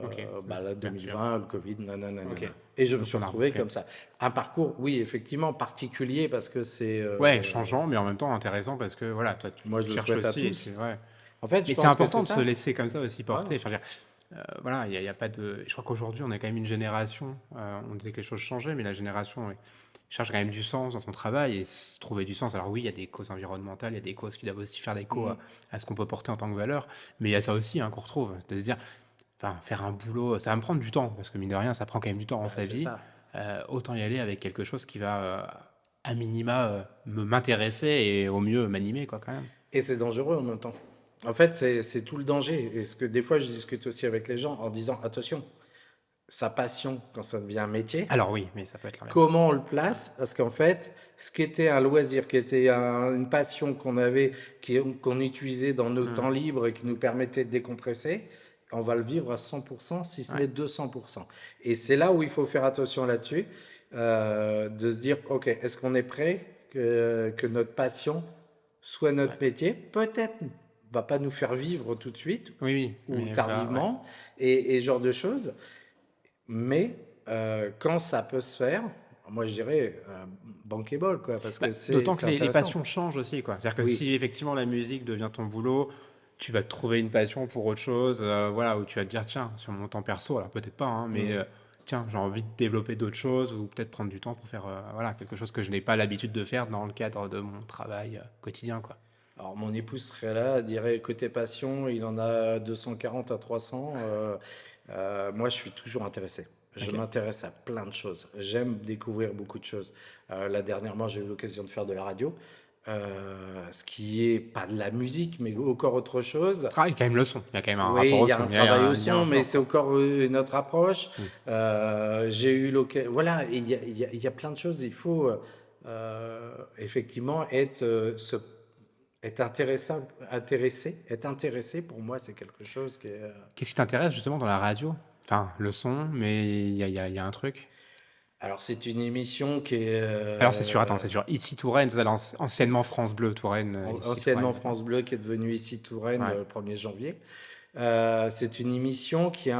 Ok. bah, la Bien sûr. 2020, le Covid, nanana. Ok. Et je me Donc suis on a retrouvé remonté. comme ça. Un parcours, oui, effectivement, particulier parce que c'est. Ouais, changeant, mais en même temps intéressant parce que voilà, toi Moi, tu je le cherches souhaite à aussi, et tous. c'est ouais. En fait, je Mais c'est pense que c'est important de se ça. laisser comme ça aussi Ouais. porter. Enfin, voilà, il y a pas de. Je crois qu'aujourd'hui, on est quand même une génération. On disait que les choses changeaient, mais la génération cherche quand même du sens dans son travail et trouver du sens. Alors oui, il y a des causes environnementales, il y a des causes qui doivent aussi faire d'écho Mhm. à ce qu'on peut porter en tant que valeur, mais il y a ça aussi hein, qu'on retrouve, de se dire, enfin, faire un boulot, ça va me prendre du temps parce que mine de rien, ça prend quand même du temps dans Bah, sa c'est vie. ça. Autant y aller avec quelque chose qui va à minima m'intéresser et au mieux m'animer quoi quand même. Et c'est dangereux en même temps. En fait, c'est tout le danger. Et ce que des fois, je discute aussi avec les gens en disant, attention, sa passion, quand ça devient un métier, Alors oui, mais ça peut être l'inverse. comment on le place? Parce qu'en fait, ce qui était un loisir, qui était une passion qu'on avait, qu'on utilisait dans nos Hmm. temps libres et qui nous permettait de décompresser, on va le vivre à 100%, si ce Ouais, n'est 200%. Et c'est là où il faut faire attention là-dessus, de se dire, OK, est-ce qu'on est prêt que notre passion soit notre ouais. métier? Peut-être va pas nous faire vivre tout de suite Oui, oui, ou mais va, ouais. tardivement et ce genre de choses. Mais quand ça peut se faire, moi je dirais bankable, quoi, parce Bah, que d'autant que c'est les intéressant. passions changent aussi, quoi. C'est-à-dire que Oui, si effectivement la musique devient ton boulot, tu vas te trouver une passion pour autre chose, voilà, où tu vas te dire, tiens, sur mon temps perso, alors peut-être pas, hein, mais Mm. tiens, j'ai envie de développer d'autres choses ou peut-être prendre du temps pour faire voilà, quelque chose que je n'ai pas l'habitude de faire dans le cadre de mon travail quotidien, quoi. Alors, mon épouse serait là, elle dirait côté passion, il en a 240 à 300. Moi, je suis toujours intéressé. Je Ok. m'intéresse à plein de choses. J'aime découvrir beaucoup de choses. Là, dernièrement, j'ai eu l'occasion de faire de la radio, ce qui est pas de la musique, mais encore autre chose. Travail, quand même le son. Il y a quand même un rapport Oui, il au y a son. un Il y a travail au un lien son, mais fort, c'est quoi. encore une autre approche. Mm. J'ai eu l'occasion. Voilà, et il y a plein de choses. Il faut effectivement être être intéressé. Pour moi, c'est quelque chose qui est. Qu'est-ce qui t'intéresse justement dans la radio? Enfin, le son, mais il y a un truc. Alors, c'est une émission qui est Alors attends, c'est sur Ici Touraine, c'est c'est anciennement France Bleu Touraine, Ici anciennement Touraine. France Bleu, qui est devenue ici Touraine Ouais, le 1er janvier. C'est une émission qui est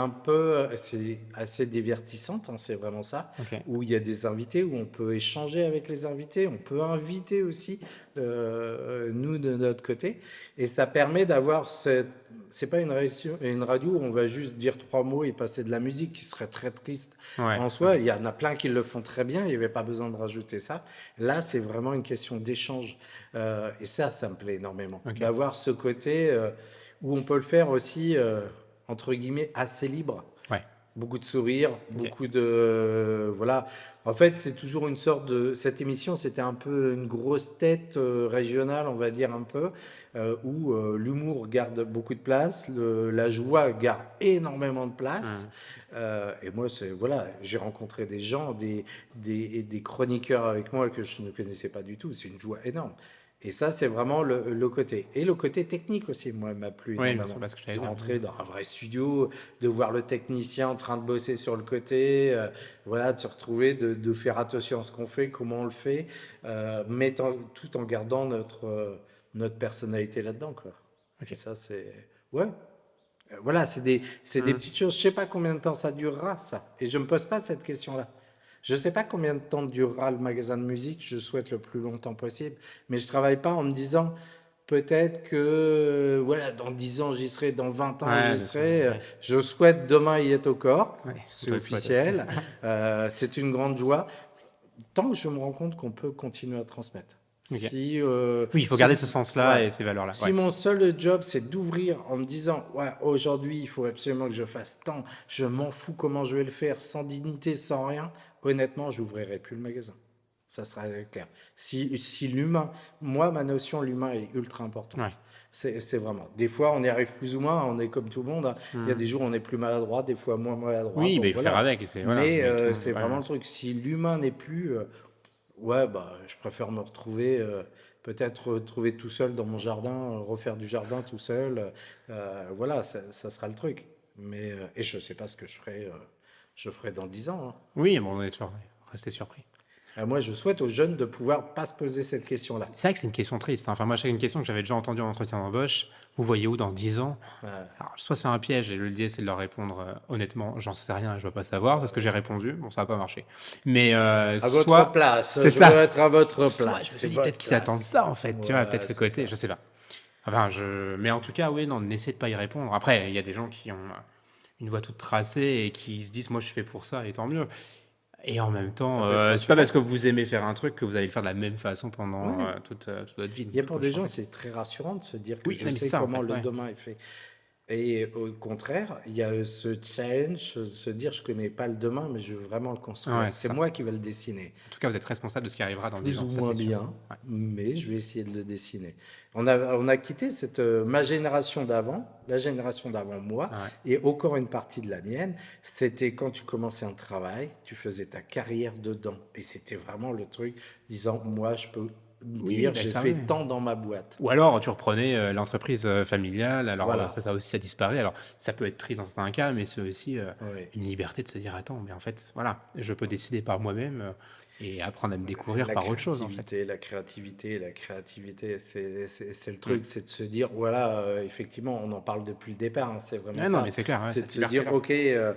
c'est assez divertissante, hein, c'est vraiment ça, ok. où il y a des invités, où on peut échanger avec les invités, on peut inviter aussi, nous de notre côté, et ça permet d'avoir c'est pas une radio où on va juste dire trois mots et passer de la musique, qui serait très triste Ouais, en ok. soi. Il y en a plein qui le font très bien, il n'y avait pas besoin de rajouter ça. Là, c'est vraiment une question d'échange, et ça me plaît énormément, Ok. d'avoir ce côté où on peut le faire aussi, entre guillemets, assez libre. Ouais, Beaucoup de sourires, ok. beaucoup de... voilà. En fait, c'est toujours une sorte de... Cette émission, c'était un peu une grosse tête régionale, on va dire un peu, où l'humour garde beaucoup de place, la joie garde énormément de place. Hmm. Et moi, voilà, j'ai rencontré des gens, des chroniqueurs avec moi que je ne connaissais pas du tout. C'est une joie énorme. Et ça, c'est vraiment le côté. Et le côté technique aussi, moi, m'a plu Oui, bien sûr, énormément. parce que j'allais De dire. rentrer dans un vrai studio, de voir le technicien en train de bosser sur le côté, voilà, de se retrouver, de faire attention à ce qu'on fait, comment on le fait, tout en gardant notre personnalité là-dedans, quoi. Ok. Et ça, c'est... Ouais, voilà, c'est des Hmm. petites choses. Je sais pas combien de temps ça durera, ça. Et je me pose pas cette question-là. Je sais pas combien de temps durera le magasin de musique. Je souhaite le plus longtemps possible. Mais je travaille pas en me disant, peut-être que, voilà, dans 10 ans j'y serai, dans 20 ans Ouais, j'y bien sûr. serai. Ouais, Je souhaite demain y être au corps. ouais, on C'est te le souhaite aussi. officiel. C'est une grande joie. Tant que je me rends compte qu'on peut continuer à transmettre. Ok. Si, Oui, il faut garder si, ce sens-là ouais. et ces valeurs-là. Si Ouais. mon seul job c'est d'ouvrir en me disant, ouais, aujourd'hui il faut absolument que je fasse tant, je m'en fous comment je vais le faire, sans dignité, sans rien, honnêtement, j'ouvrirai plus le magasin. Ça sera clair. Si l'humain, moi, ma notion, l'humain est ultra Ouais. importante. C'est vraiment. Des fois, on y arrive plus ou moins, on est comme tout le monde, hein. Il y a Hmm. des jours où on est plus maladroit, des fois moins maladroit. Oui, Bon, bah, il faut faire voilà. avec. C'est voilà. Mais Mais tout le monde. c'est Ouais, vraiment bien le sûr. truc. Si l'humain n'est plus, ouais, bah, je préfère me retrouver, peut-être retrouver tout seul dans mon jardin, refaire du jardin tout seul. Voilà, ça sera le truc. Mais, et je sais pas ce que je ferai dans 10 ans, hein. Oui, bon, on est toujours resté surpris. Moi, je souhaite aux jeunes de pouvoir pas se poser cette question-là. C'est vrai que c'est une question triste, hein. Enfin, moi, c'est une question que j'avais déjà entendue en entretien d'embauche. Vous voyez où dans 10 ans? Euh, Alors, soit c'est un piège et l'idée c'est de leur répondre honnêtement, j'en sais rien, je veux pas savoir, c'est ce que j'ai répondu. Bon, ça n'a pas marché. Mais à votre soit place, c'est je veux ça, être à votre soit place. je me C'est suis dit peut-être votre qu'ils attendent place. ça en fait, tu vois, peut-être Ouais, ce c'est côté, ça. je sais pas. Enfin, mais en tout cas, oui, non, n'essaie de pas y répondre. Après, il y a des gens qui ont une voie toute tracée et qui se disent, moi je fais pour ça, et tant mieux. Et en même Ça temps, peut être c'est pas parce rassurant. que vous aimez faire un truc que vous allez le faire de la même façon pendant Ouais. toute votre vie. Il y a Il pour faut des gens, changer. c'est très rassurant de se dire que Oui, je non, mais c'est sais ça en comment fait, le ouais. demain est fait. Et au contraire, il y a ce challenge, se dire je connais pas le demain, mais je veux vraiment le construire. Ouais, c'est C'est ça. moi qui vais le dessiner. En tout cas, vous êtes responsable de ce qui arrivera dans 10 Plus ans, ou ça moins c'est sûr. bien, Ouais. mais je vais essayer de le dessiner. On a quitté ma génération d'avant, la génération d'avant moi, Ouais. et encore une partie de la mienne. C'était quand tu commençais un travail, tu faisais ta carrière dedans. Et c'était vraiment le truc disant, moi, je peux Oui, dire, ben j'ai ça, fait oui. tant dans ma boîte. Ou alors, tu reprenais l'entreprise familiale. Alors, Voilà. ça aussi, ça disparaît. Alors, ça peut être triste dans certains cas, mais c'est aussi Oui. une liberté de se dire, attends, mais en fait, voilà, je peux décider par moi-même et apprendre à me découvrir La par autre chose, en fait. créativité, la créativité, la créativité, c'est le Mm. truc, c'est de se dire, voilà, effectivement, on en parle depuis le départ, hein, c'est vraiment Ah non, mais ça. c'est clair, ouais, C'est de cette se dire, liberté-là. ok,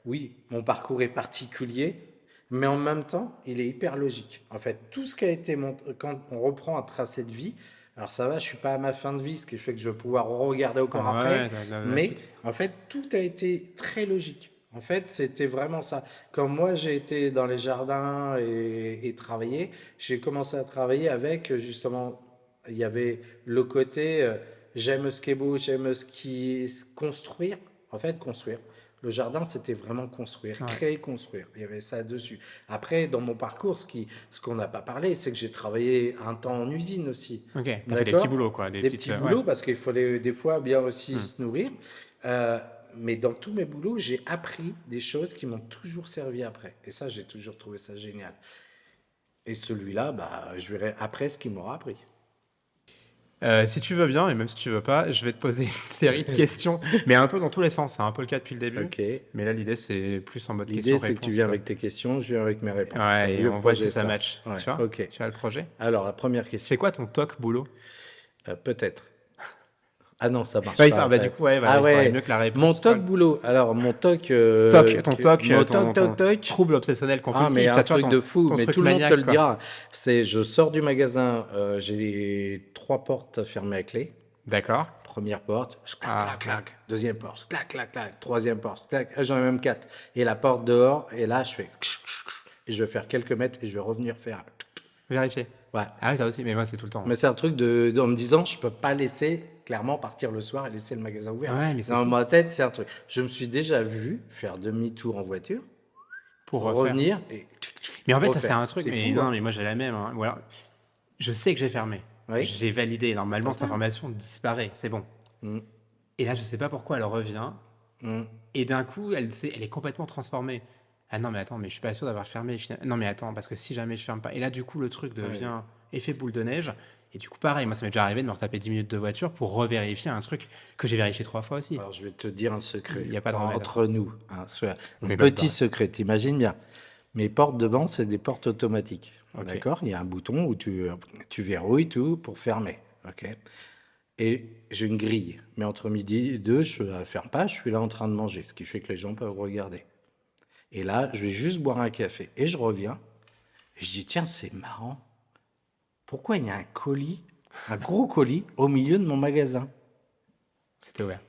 oui, mon parcours est particulier, mais en même temps, il est hyper logique. En fait, tout ce qui a été montré, quand on reprend un tracé de vie, Alors ça va, je suis pas à ma fin de vie, ce qui fait que je vais pouvoir regarder encore Ah après. ouais, la Mais suite. en fait, tout a été très logique. En fait, c'était vraiment ça. Quand moi j'ai été dans les jardins et travaillé, j'ai commencé à travailler avec justement, il y avait le côté j'aime ce qui est beau, j'aime ce qui est construire. En fait, construire. Le jardin, c'était vraiment construire, Ouais. créer, construire. Il y avait ça dessus. Après, dans mon parcours, ce qu'on n'a pas parlé, c'est que j'ai travaillé un temps en usine aussi. Ok, t'as fait des petits D'accord? boulots, quoi, des Des petites. petits Ouais. boulots parce qu'il fallait des fois bien aussi Hmm. se nourrir. Euh, mais dans tous mes boulots, j'ai appris des choses qui m'ont toujours servi après. Et ça, j'ai toujours trouvé ça génial. Et celui-là, bah, je verrai après ce qu'il m'aura appris. Si tu veux bien, et même si tu veux pas, je vais te poser une série de questions, mais un peu dans tous les sens. C'est un peu le cas depuis le début, Ok. mais là, l'idée, c'est plus en mode L'idée, c'est que tu question-réponse. viens avec tes questions, je viens avec mes réponses. C'est un Ouais, et vieux on voit si projet, ça ça. match. Ouais, Tu vois? ok. Tu as le projet? Alors, la première C'est question. quoi ton toc boulot? Peut-être. Ah non, ça marche Ouais, pas enfin, en bah, du fait. coup, ouais, voilà, Ah il faudrait ouais, mieux que la mon réponse toc colle. boulot. Alors, mon toc, Ton mon toc, toc, toc, toc. trouble obsessionnel Ah, mais compulsif, un tu vois, truc de fou, ton mais truc tout le monde te maniaque, le quoi. dira. C'est, je sors du magasin, j'ai trois portes fermées à clé. D'accord. Première porte, je clac, Ah, clac, ouais. clac. Deuxième porte, clac, clac, clac. Troisième porte, clac. Ah, j'en ai même quatre. Et la porte dehors, et là, je fais. Et je vais faire quelques mètres et je vais revenir faire. Vérifier. Ouais. Ah oui, ça aussi, mais moi, c'est tout le temps. Mais c'est un truc en me disant, je peux pas laisser clairement partir le soir et laisser le magasin ouvert. Ouais, mais c'est Dans fou. ma tête, c'est un truc. Je me suis déjà vu faire demi-tour en voiture, Pour refaire. revenir et Mais en fait, ça, c'est refaire. un truc, C'est mais fou, non, hein? mais moi, j'ai la même, hein. Ou alors, je sais que j'ai fermé. Oui, J'ai validé. Normalement, cette total. information disparaît. C'est bon. Mm, Et là, je sais pas pourquoi elle revient. mm. Et d'un coup, elle est complètement transformée. Ah non, mais attends, mais je suis pas sûr d'avoir fermé. Non, mais attends, parce que si jamais je ferme pas. Et là, du coup, le truc Ouais. devient effet boule de neige. Et du coup, pareil, moi, ça m'est déjà arrivé de me retaper 10 minutes de voiture pour revérifier un truc que j'ai vérifié 3 fois aussi. Alors, je vais te dire un Il secret n'y a pas de remède à ça. entre nous, hein, On un est pas petit dedans. secret, t'imagines bien. Mes portes devant, c'est des portes automatiques. Ok. D'accord? Il y a un bouton où tu verrouilles tout pour fermer. OK? Et j'ai une grille. Mais entre midi et deux, je ne la ferme pas, je suis là en train de manger, ce qui fait que les gens peuvent regarder. Et là, je vais juste boire un café. Et je reviens, et je dis, tiens, c'est marrant. Pourquoi il y a un colis, un gros colis, au milieu de mon magasin? C'était ouvert.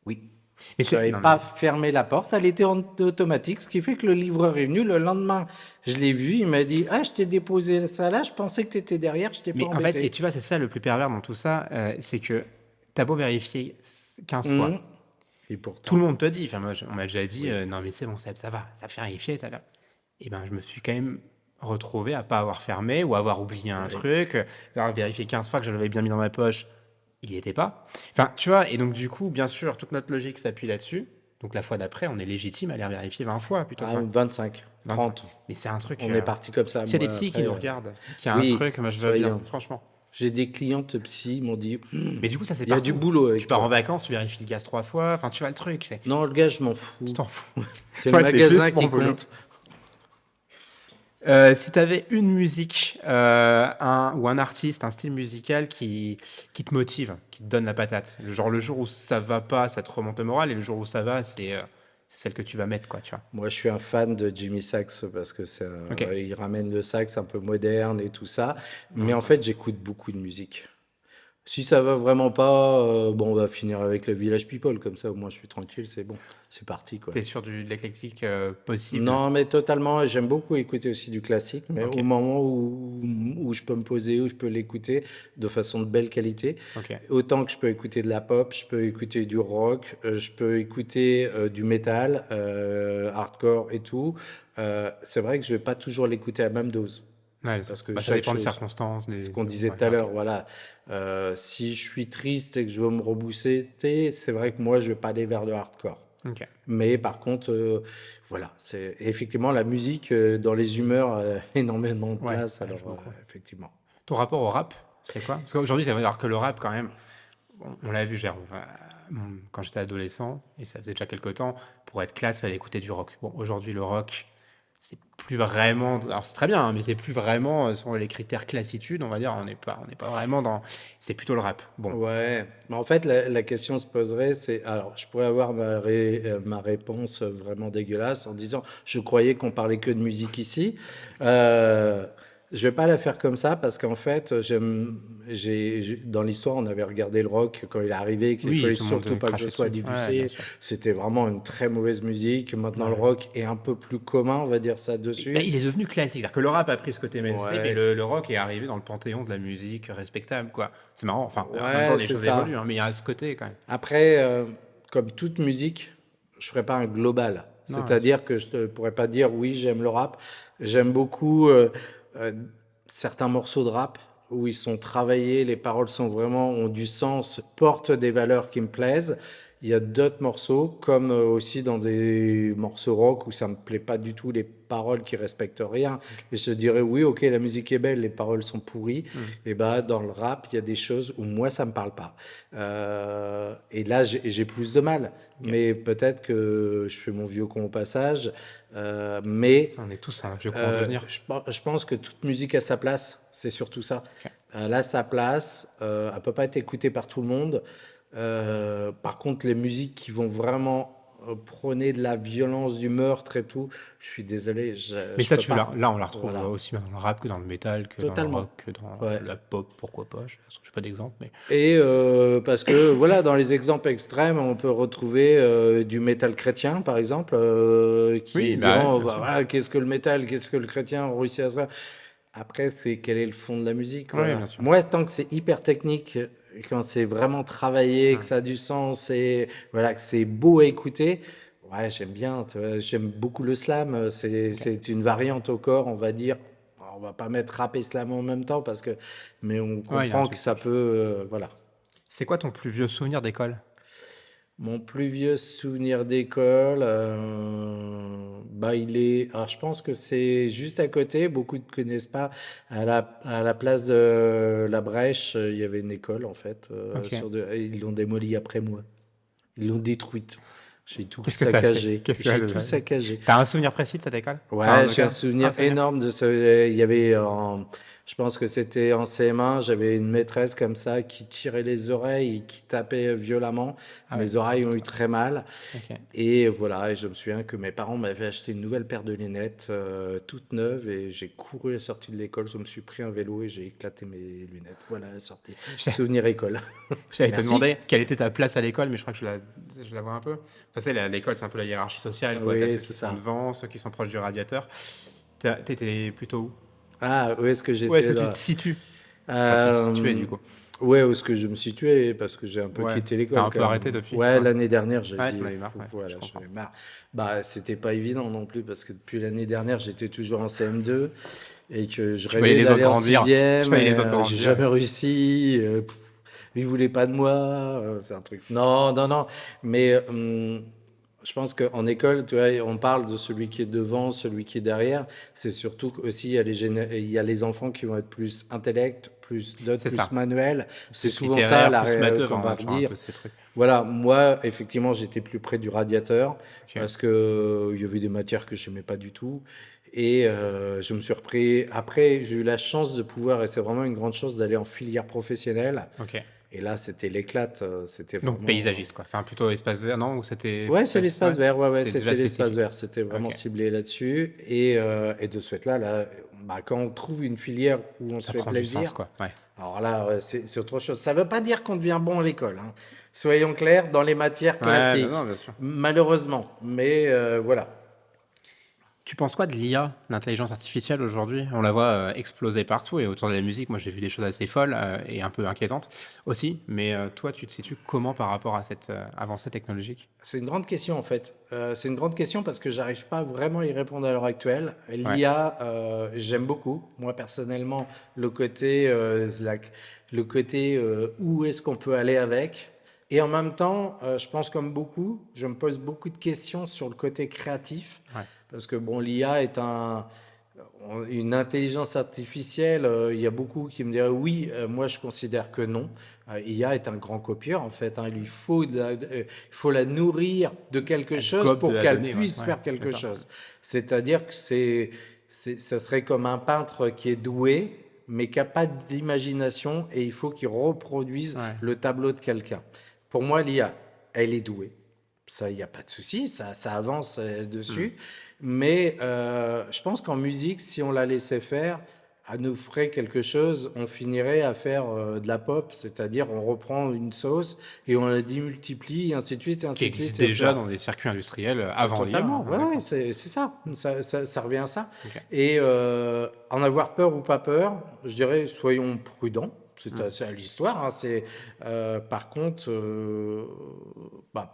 Oui. Mais Je n'avais non, mais pas fermé la porte, elle était en automatique, ce qui fait que le livreur est venu. Le lendemain, je l'ai vu, il m'a dit, ah, je t'ai déposé ça là, je pensais que tu étais derrière, je t'ai pas Mais en fait, et embêté. tu vois, c'est ça le plus pervers dans tout ça, c'est que t'as beau vérifier 15 fois, Hum. Et tout le pourtant, monde te dit, enfin moi, on m'a déjà dit, oui. non mais c'est bon, Seb, ça va, ça fait vérifier, t'as là. Et ben, je me suis quand même retrouvé à pas avoir fermé ou avoir oublié un Oui. truc, avoir vérifié 15 fois que je l'avais bien mis dans ma poche, il n'y était pas. Enfin, tu vois, et donc du coup, bien sûr, toute notre logique s'appuie là-dessus. Donc la fois d'après, on est légitime à aller vérifier 20 fois plutôt que Ah, 20. 25, 25. 30. Mais c'est un truc. On est parti comme ça. S'il y a des Moi, psys qui après, nous regardent, qu'il y a un oui, truc, moi je veux bien, soyons. franchement. J'ai des clientes psy, ils m'ont dit, Mais du coup, ça c'est il y a du partout. boulot Tu avec pars en toi. vacances, tu vérifies le gaz 3 fois, enfin tu vois le truc, c'est. Non, le gars, je m'en Tu fous. t'en fous. C'est le Moi, c'est magasin juste mon qui boulot. compte. Si tu avais une musique ou un artiste, un style musical qui te motive, qui te donne la patate, genre le jour où ça va pas, ça te remonte le moral, et le jour où ça va, c'est celle que tu vas mettre, quoi, tu vois. Moi, je suis un fan de Jimmy Sax parce que Ok. il ramène le sax un peu moderne et tout ça. Mais Ouais, en ça. fait, j'écoute beaucoup de musique. Si ça va vraiment pas, bon, on va finir avec le Village People, comme ça au moins je suis tranquille, c'est bon, c'est parti quoi. T'es sur de l'éclectique possible. Non, mais totalement, j'aime beaucoup écouter aussi du classique, mais Ok, au moment où je peux me poser, où je peux l'écouter de façon de belle qualité, ok. autant que je peux écouter de la pop, je peux écouter du rock, je peux écouter du métal, hardcore et tout. C'est vrai que je vais pas toujours l'écouter à la même dose, Ouais, parce que bah, ça chaque dépend des chose. circonstances, Ce qu'on disait ouais, tout à ok. l'heure, voilà. Si je suis triste et que je veux me rebousser, c'est vrai que moi, je vais pas aller vers le hardcore. Ok. Mais par contre, voilà, c'est effectivement la musique dans les humeurs énormément de Ouais, place. ouais, Alors, je comprends. effectivement. Ton rapport au rap, c'est quoi? Parce qu'aujourd'hui, ça veut dire que le rap, quand même, on l'a vu, quand j'étais adolescent, et ça faisait déjà quelques temps, pour être classe, il fallait écouter du rock. Bon, aujourd'hui, le rock, c'est plus vraiment. Alors, c'est très bien, hein, mais c'est plus vraiment sur les critères classitude, on va dire. On n'est pas vraiment dans. C'est plutôt le rap. Bon, Ouais, mais en fait, la question se poserait, c'est, alors, je pourrais avoir ma réponse vraiment dégueulasse en disant, je croyais qu'on parlait que de musique ici. Euh, Je vais pas la faire comme ça parce qu'en fait, dans l'histoire, on avait regardé le rock quand il est arrivé, qu'il Oui, fallait tout le monde surtout pas que ce crachait soit dessus. Ouais, bien diffusé. sûr. C'était vraiment une très mauvaise musique. Maintenant, le Ouais. rock est un peu plus commun, on va dire ça Bah, dessus. il est devenu classique. C'est-à-dire que le rap a pris ce côté mainstream et Ouais, le rock est arrivé dans le panthéon de la musique respectable, quoi. C'est marrant. Enfin, en même temps, ouais, les c'est choses évoluent, ça. hein, mais il y a ce côté quand même. Après, comme toute musique, je ferai pas un global. Non, bien sûr. C'est-à-dire que je ne pourrais pas dire oui, j'aime le rap. J'aime beaucoup euh, certains morceaux de rap où ils sont travaillés, les paroles sont vraiment ont du sens, portent des valeurs qui me plaisent. Il y a d'autres morceaux, comme aussi dans des morceaux rock où ça me plaît pas du tout les paroles qui respectent rien. Ok. Et je dirais oui, ok, la musique est belle, les paroles sont pourries. Hmm. Et bah dans le rap, il y a des choses où moi ça me parle pas. Et là, j'ai plus de mal. Ok. Mais peut-être que je fais mon vieux con au passage. Mais Ça, on est tous un vieux con en devenir. je pense que toute musique a sa place. C'est surtout ça. Ok. Elle a sa place. Elle peut pas être écoutée par tout le monde. Par contre, les musiques qui vont vraiment prôner de la violence, du meurtre et tout, je suis désolé, Mais je ça, peux pas. là, on la retrouve Voilà. aussi bien dans le rap que dans le métal, que dans le Totalement. rock, que dans Ouais. la pop, pourquoi pas. Je n'ai pas d'exemple, mais. Et parce que voilà, dans les exemples extrêmes, on peut retrouver du métal chrétien, par exemple, qui Oui, se bah ouais, diront, oh, bien bah, sûr. voilà, qu'est-ce que le métal, qu'est-ce que le chrétien ont réussi à se faire. Après, c'est quel est le fond de la musique, Oui, voilà. bien sûr. Moi, tant que c'est hyper technique, quand c'est vraiment travaillé, que Hmm. ça a du sens et voilà, que c'est beau à écouter, ouais, j'aime bien. Tu vois, j'aime beaucoup le slam. Ok. C'est une variante au corps, on va dire. On va pas mettre rap et slam en même temps parce que, mais on Ouais, il y a un comprend que truc ça proche. peut, voilà. C'est quoi ton plus vieux souvenir d'école? Mon plus vieux souvenir d'école, bah il est. Alors je pense que c'est juste à côté. Beaucoup ne connaissent pas. À la place de la Brèche, il y avait une école en fait. Ok. Et ils l'ont démolie après moi. Ils l'ont détruite. J'ai tout Qu'est-ce que t'as fait? saccagé. Qu'est-ce J'ai que tout saccagé. t'as un souvenir précis de cette école? Enfin, Ouais, un j'ai un local? Un souvenir souvenir? énorme de ce. Il y avait, je pense que c'était en CM1, j'avais une maîtresse comme ça qui tirait les oreilles et qui tapait violemment. Ah oui, Mes c'est oreilles dur ont eu ça. très mal. Ok. Et voilà, et je me souviens que mes parents m'avaient acheté une nouvelle paire de lunettes, toute neuve, et j'ai couru à la sortie de l'école. Je me suis pris un vélo et j'ai éclaté mes lunettes. Voilà la sortie. Souvenir école. J'allais te Merci. demander quelle était ta place à l'école, mais je crois que je la vois un peu. Enfin, c'est l'école, c'est un peu la hiérarchie sociale, quoi. T'as Oui, ceux c'est qui sont ça. devant, ceux qui sont proches du radiateur. T'étais plutôt où? Ah, où est-ce que Où est-ce j'étais que tu là? te situes? Enfin, tu te situais Euh, du coup. ouais, où est-ce que je me situais? Parce que j'ai un peu Ouais. quitté T'as l'école un quand peu arrêté même. depuis? Ouais, Ouais. l'année dernière, j'ai Ouais, dit, t'en avais marre, ouais. Je voilà, j'en comprends. ai marre. Bah, c'était pas évident non plus, parce que depuis l'année dernière, j'étais toujours en CM2 et que je Tu voyais rêvais les autres d'aller en grandir. Je sixième voyais et les autres j'ai grandir. jamais réussi. Ils voulaient pas de moi. C'est un truc. Non, non, non. Mais je pense qu'en école, tu vois, on parle de celui qui est devant, celui qui est derrière. C'est surtout aussi, il y a les enfants qui vont être plus intellect, plus d'autres C'est plus ça. manuels. C'est Plus souvent ça littéraire, plus matheux, qu'on enfin, on va a toujours un redire. peu ces trucs. Voilà, moi, effectivement, j'étais plus près du radiateur Ok. parce que il y avait des matières que je n'aimais pas du tout. Et je me suis repris. Après, j'ai eu la chance de pouvoir, et c'est vraiment une grande chance, d'aller en filière professionnelle. Ok. Et là, c'était l'éclate. C'était Donc vraiment. paysagiste, quoi. Enfin, plutôt espace vert, non? Ou c'était Ouais, c'est l'espace ouais, vert. Ouais, ouais, c'était déjà c'était l'espace spécifique. vert. C'était vraiment Ok. ciblé là-dessus. Et de ce fait-là, bah, quand on trouve une filière où on se Ça fait prend du sens, plaisir, quoi. Ouais. alors là, c'est autre chose. Ça ne veut pas dire qu'on devient bon à l'école, hein. Soyons clairs, dans les matières Ouais, non, classiques, non, bien sûr. malheureusement. Mais voilà. Tu penses quoi de l'IA, l'intelligence artificielle aujourd'hui? On la voit exploser partout et autour de la musique, moi j'ai vu des choses assez folles et un peu inquiétantes aussi. Mais toi, tu te situes comment par rapport à cette avancée technologique? C'est une grande question en fait. C'est une grande question parce que j'arrive pas vraiment à y répondre à l'heure actuelle. Ouais, L'IA, j'aime beaucoup. Moi personnellement, le côté où est-ce qu'on peut aller avec. Et en même temps, je pense comme beaucoup, je me pose beaucoup de questions sur le côté créatif ouais. parce que bon, l'IA est une intelligence artificielle. Il y a beaucoup qui me diraient oui. Moi, je considère que non. IA est un grand copieur en fait, hein. Il lui faut il faut la nourrir de quelque Elle chose gobe de pour la qu'elle donnée, ouais, puisse ouais, faire c'est quelque ça. chose. C'est-à-dire que ça serait comme un peintre qui est doué, mais qui n'a pas d'imagination et il faut qu'il reproduise Ouais. le tableau de quelqu'un. Pour moi, l'IA, elle est douée. Ça, il n'y a pas de souci, ça avance Hmm. dessus. Mais je pense qu'en musique, si on la laissait faire, nous ferait quelque chose, on finirait à faire de la pop, c'est-à-dire on reprend une sauce et on la démultiplie, et ainsi de suite, et Qui ainsi de suite. existe Et au fur et déjà à dans des circuits industriels avant l'IA, Totalement, hein, ouais, ouais, d'accord. c'est ça. Ça revient à ça. Ok. Et en avoir peur ou pas peur, je dirais soyons prudents. Hmm. C'est à l'histoire, hein, par contre,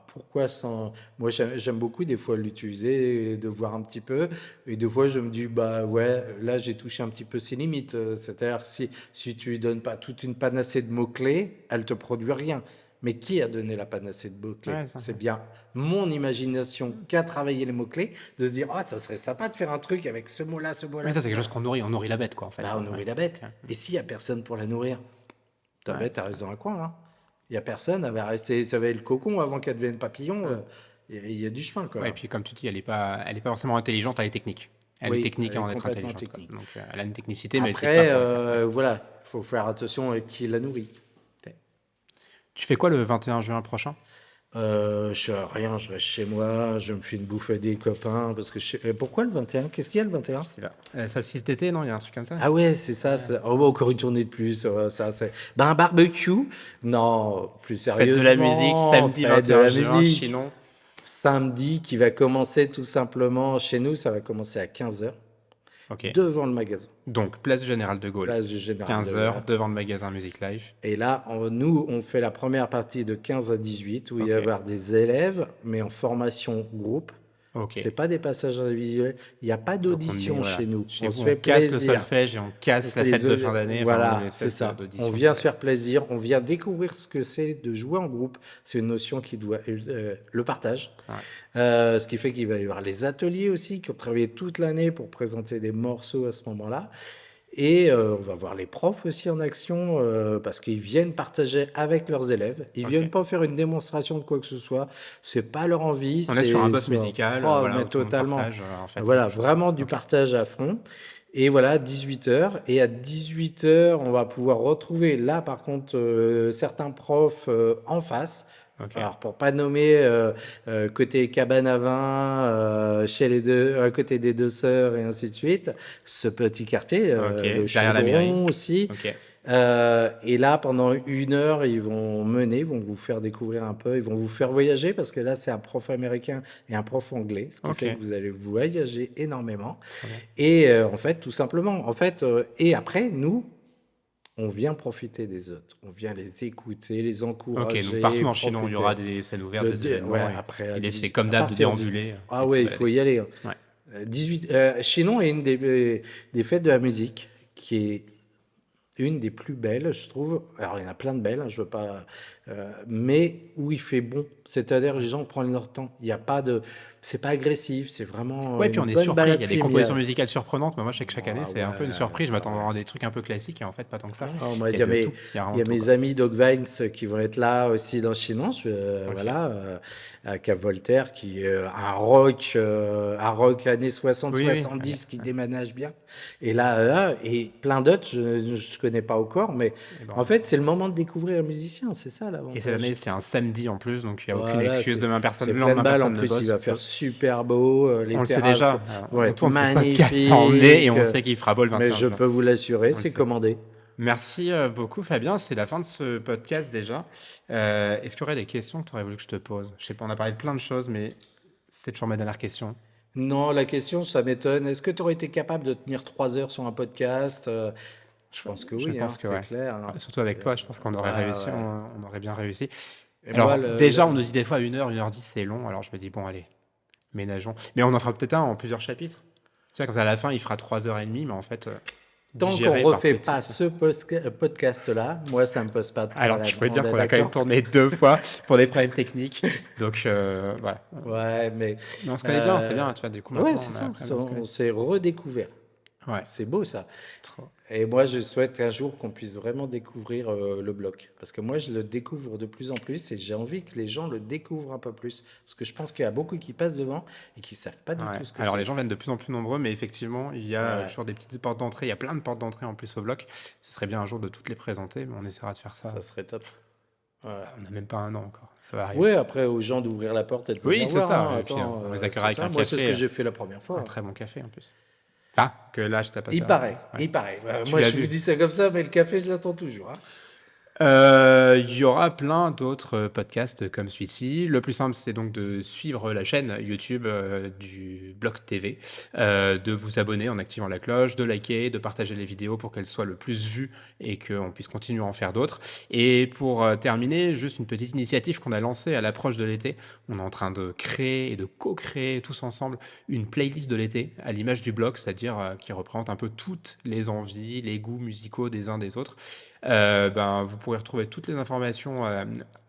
pourquoi sans. Moi, j'aime beaucoup des fois l'utiliser, et de voir un petit peu. Et des fois, je me dis, bah ouais, là, j'ai touché un petit peu ses limites. C'est-à-dire, si tu lui donnes pas toute une panacée de mots-clés, elle te produit rien. Mais qui a donné la panacée de mots-clés? Ouais, ça. C'est bien mon imagination qui a travaillé les mots-clés, de se dire, ah, ça serait sympa de faire un truc avec ce mot-là, ce Oui, mot-là, ça ce c'est quelque mot-là. chose qu'on nourrit, on nourrit la bête quoi en fait, Bah, on hein, ouais. nourrit la bête. Ok. Et s'il n'y a personne pour la nourrir, ta Ouais, bête a c'est vrai. raison à quoi, hein? Il n'y a personne, elle va rester, ça va être le cocon avant qu'elle devienne papillon. Hmm. Il y a du chemin, Ouais, et quoi. puis comme tu dis, elle est pas forcément intelligente, elle est technique. Elle est Oui, technique elle est avant d'être complètement intelligente quoi. technique. Donc elle a une technicité, mais elle sait pas Après, pour le faire. Ouais. voilà, il faut faire attention à qui la nourrit. Tu fais quoi le 21 juin prochain? Je fais rien, je reste chez moi, je me fais une bouffe des copains, parce que pourquoi le 21? Qu'est-ce qu'il y a le Je 21? sais pas. Solstice d'été, non? Il y a un truc comme ça? Ah ouais, c'est ça. Ouais, c'est Oh, ça. bah, encore une journée de plus. Ça, c'est. Ben, un barbecue. Non, plus Fête de la musique, sérieusement, samedi fête de 21 la juin, musique. Chinon. Samedi qui va commencer tout simplement chez nous, ça va commencer à 15h Ok. devant le magasin, Donc, place du Général de Gaulle. place du Général de 15 heures Gaulle. devant le magasin Music Live. Et là, nous, on fait la première partie de 15 à 18 où il va y Ok. avoir des élèves, mais en formation groupe. Ok. C'est pas des passages individuels. Il n'y a pas Donc on met, d'audition voilà, chez nous. chez On vous, se on fait casse le plaisir. solfège et on casse la Les fête de fin d'année. Enfin, on a une voilà, c'est espèce ça. d'audition On qui vient va se être. faire plaisir, on vient découvrir ce que c'est de jouer en groupe. C'est une notion qui doit le partage. Ouais. Ce qui fait qu'il va y avoir les ateliers aussi qui ont travaillé toute l'année pour présenter des morceaux à ce moment-là. Et on va voir les profs aussi en action parce qu'ils viennent partager avec leurs élèves. Ils Ok. viennent pas faire une démonstration de quoi que ce soit. C'est pas leur envie. On est sur un C'est bœuf musical, oh, voilà, mais où tout le monde totalement. partage en fait Voilà, quelque chose. vraiment du Ok. partage à fond. Et voilà, 18h. Et à 18h, on va pouvoir retrouver là, par contre, certains profs en face. Ok. Alors, pour pas nommer côté cabane à vin, chez les deux, à côté des deux sœurs et ainsi de suite, ce petit quartier, Ok. le Derrière la mairie. Chaudron aussi. Ok. Et là, pendant 1 heure, ils vont mener, ils vont vous faire découvrir un peu, ils vont vous faire voyager parce que là, c'est un prof américain et un prof anglais, ce qui Ok. fait que vous allez voyager énormément. Très bien. Et en fait, tout simplement, en fait, et après, nous, on vient profiter des autres, on vient les écouter, les Ok. Donc encourager, partout dans Chinon, il y profiter. aura des scènes ouvertes, des Ouais, événements après, et laisser comme à d'hab de partir du. déambuler Ah et de se ouais, il faut balader. y aller, hein. Ouais. 18, Chinon est une des fêtes de la musique qui est une des plus belles, je trouve. Alors, il y en a plein de belles, hein, je veux pas. Mais où il fait bon. C'est-à-dire, les gens prennent leur temps. Il n'y a pas de. C'est pas agressif, c'est vraiment Ouais, puis une on est bonne surpris. Il balade y a des compositions familiale. musicales surprenantes, mais moi, je sais que chaque année, Ah c'est un peu une surprise. Je ouais, m'attends à ouais. avoir des trucs un peu classiques et en fait, pas tant que ça. Ah, moi, Il y a de tout. Il y a il vraiment y a tout, quoi. mes amis Dog Vines qui vont être là aussi dans Chinon, Ok. voilà, à Cap Voltaire, qui est un rock années Oui, oui. Ok. 60-70 qui déménage bien. Et là, et plein d'autres, je ne connais pas encore, mais Et ben, en fait, c'est le moment de découvrir un musicien, c'est ça et cette année, l'avantage. c'est un samedi en plus, donc il n'y a aucune Voilà, excuse. Demain, c'est le pleine lendemain, balle. En personne ne plus, il bosse. va faire super beau. Les On le sait terrasses déjà. vont On être tourne ce podcast en mai et magnifiques. on sait qu'il fera beau le Mais 21 je juin. peux vous l'assurer, On le c'est sait. commandé. Merci beaucoup, Fabien. C'est la fin de ce podcast déjà. Est-ce qu'il y aurait des questions que tu aurais voulu que je te pose? Je sais pas, on a parlé de plein de choses, mais c'est toujours ma dernière question. Non, la question, ça m'étonne. Est-ce que tu aurais été capable de tenir 3 heures sur un podcast? Je pense que Je oui, hein, pense que c'est ouais. clair, hein. Surtout avec toi, je pense qu'on aurait Ouais, réussi, ouais. on aurait bien réussi. Et moi, Alors, déjà, on nous dit des fois 1 heure 10, c'est long. Alors, je me dis, bon, allez, ménageons. Mais on en fera peut-être un en plusieurs chapitres. Tu vois, comme ça, à la fin, il fera 3h30, mais en fait, tant qu'on digéré par refait petits. pas ce podcast-là, moi, ça me pose pas de Alors, problème. je peux te On dire est qu'on a quand même d'accord? tourné 2 fois pour des problèmes techniques. Donc, voilà. Ouais, mais Mais on se connaît bien, c'est bien, euh, tu vois, du coup, ouais, maintenant, c'est on a ça. appris à bien se On connaître. s'est redécouvert. Ouais, C'est beau ça. c'est trop. Et moi, je souhaite un jour qu'on puisse vraiment découvrir le bloc. Parce que moi, je le découvre de plus en plus et j'ai envie que les gens le découvrent un peu plus. Parce que je pense qu'il y a beaucoup qui passent devant et qui ne savent pas du Ouais. tout ce que Alors, les c'est. gens viennent de plus en plus nombreux, mais effectivement, il y a Ouais, toujours des petites portes d'entrée. Il y a plein de portes d'entrée en plus au bloc. Ce serait bien un jour de toutes les présenter, mais on essaiera de faire ça. ça serait top. Ouais. On n'a même pas un an encore. Ça va arriver. Ouais, après, aux gens d'ouvrir la porte et de Oui, venir c'est voir, ça. hein. Et puis, Attends, on les c'est accueillera avec ça. un Moi, c'est ce café, que j'ai fait la première un fois. très bon café en plus. Ah, que là, je t'ai pas Il ça. paraît, Ouais. il paraît. Tu Moi, l'as je vu. vous dis ça comme ça, mais le café, je l'attends toujours, hein. Il y aura plein d'autres podcasts comme celui-ci. Le plus simple, c'est donc de suivre la chaîne YouTube du Bloc TV, de vous abonner en activant la cloche, de liker, de partager les vidéos pour qu'elles soient le plus vues et qu'on puisse continuer à en faire d'autres. Et pour terminer, juste une petite initiative qu'on a lancée à l'approche de l'été. On est en train de créer et de co-créer tous ensemble une playlist de l'été à l'image du Bloc, c'est-à-dire qui représente un peu toutes les envies, les goûts musicaux des uns des autres. Vous pourrez retrouver toutes les informations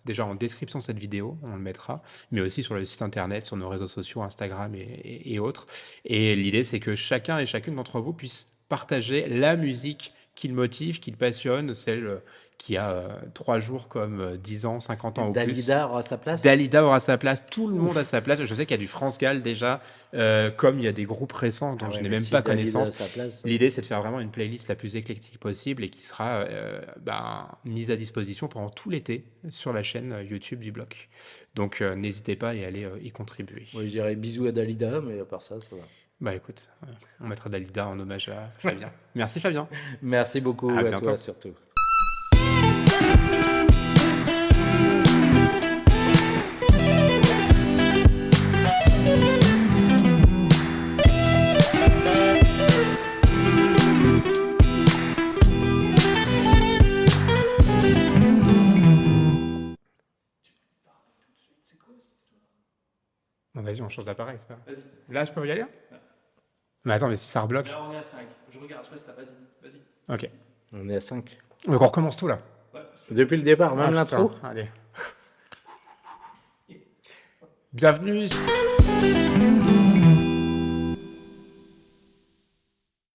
déjà en description de cette vidéo, on le mettra, mais aussi sur le site internet, sur nos réseaux sociaux, Instagram et autres. Et l'idée, c'est que chacun et chacune d'entre vous puisse partager la musique qui le motive, qui le passionne, celle qui a 3 jours comme 10 ans, 50 ans ou plus. Dalida aura sa place. Dalida aura sa place, tout le monde a sa place. Je sais qu'il y a du France Gall déjà, comme il y a des groupes récents dont Ah je ouais, n'ai mais même si pas Dalida a connaissance. sa place. L'idée, c'est de faire vraiment une playlist la plus éclectique possible et qui sera mise à disposition pendant tout l'été sur la chaîne YouTube du Bloc. Donc, n'hésitez pas à y aller y contribuer. Moi, je dirais bisous à Dalida, mais à part ça, ça va. Bah écoute, on mettra Dalida en hommage à Fabien. Merci Fabien. Merci beaucoup À à bientôt. toi surtout. Bon, vas-y, on change d'appareil, c'est pas grave. Vas-y. Là, je peux y aller? Mais attends, mais si ça rebloque. Là, on est à 5. Je regarde, je reste là. Vas-y. Ok. On est à 5. Donc, on recommence tout là. Ouais. Depuis le départ, même Ah, l'intro. putain, allez. Bienvenue.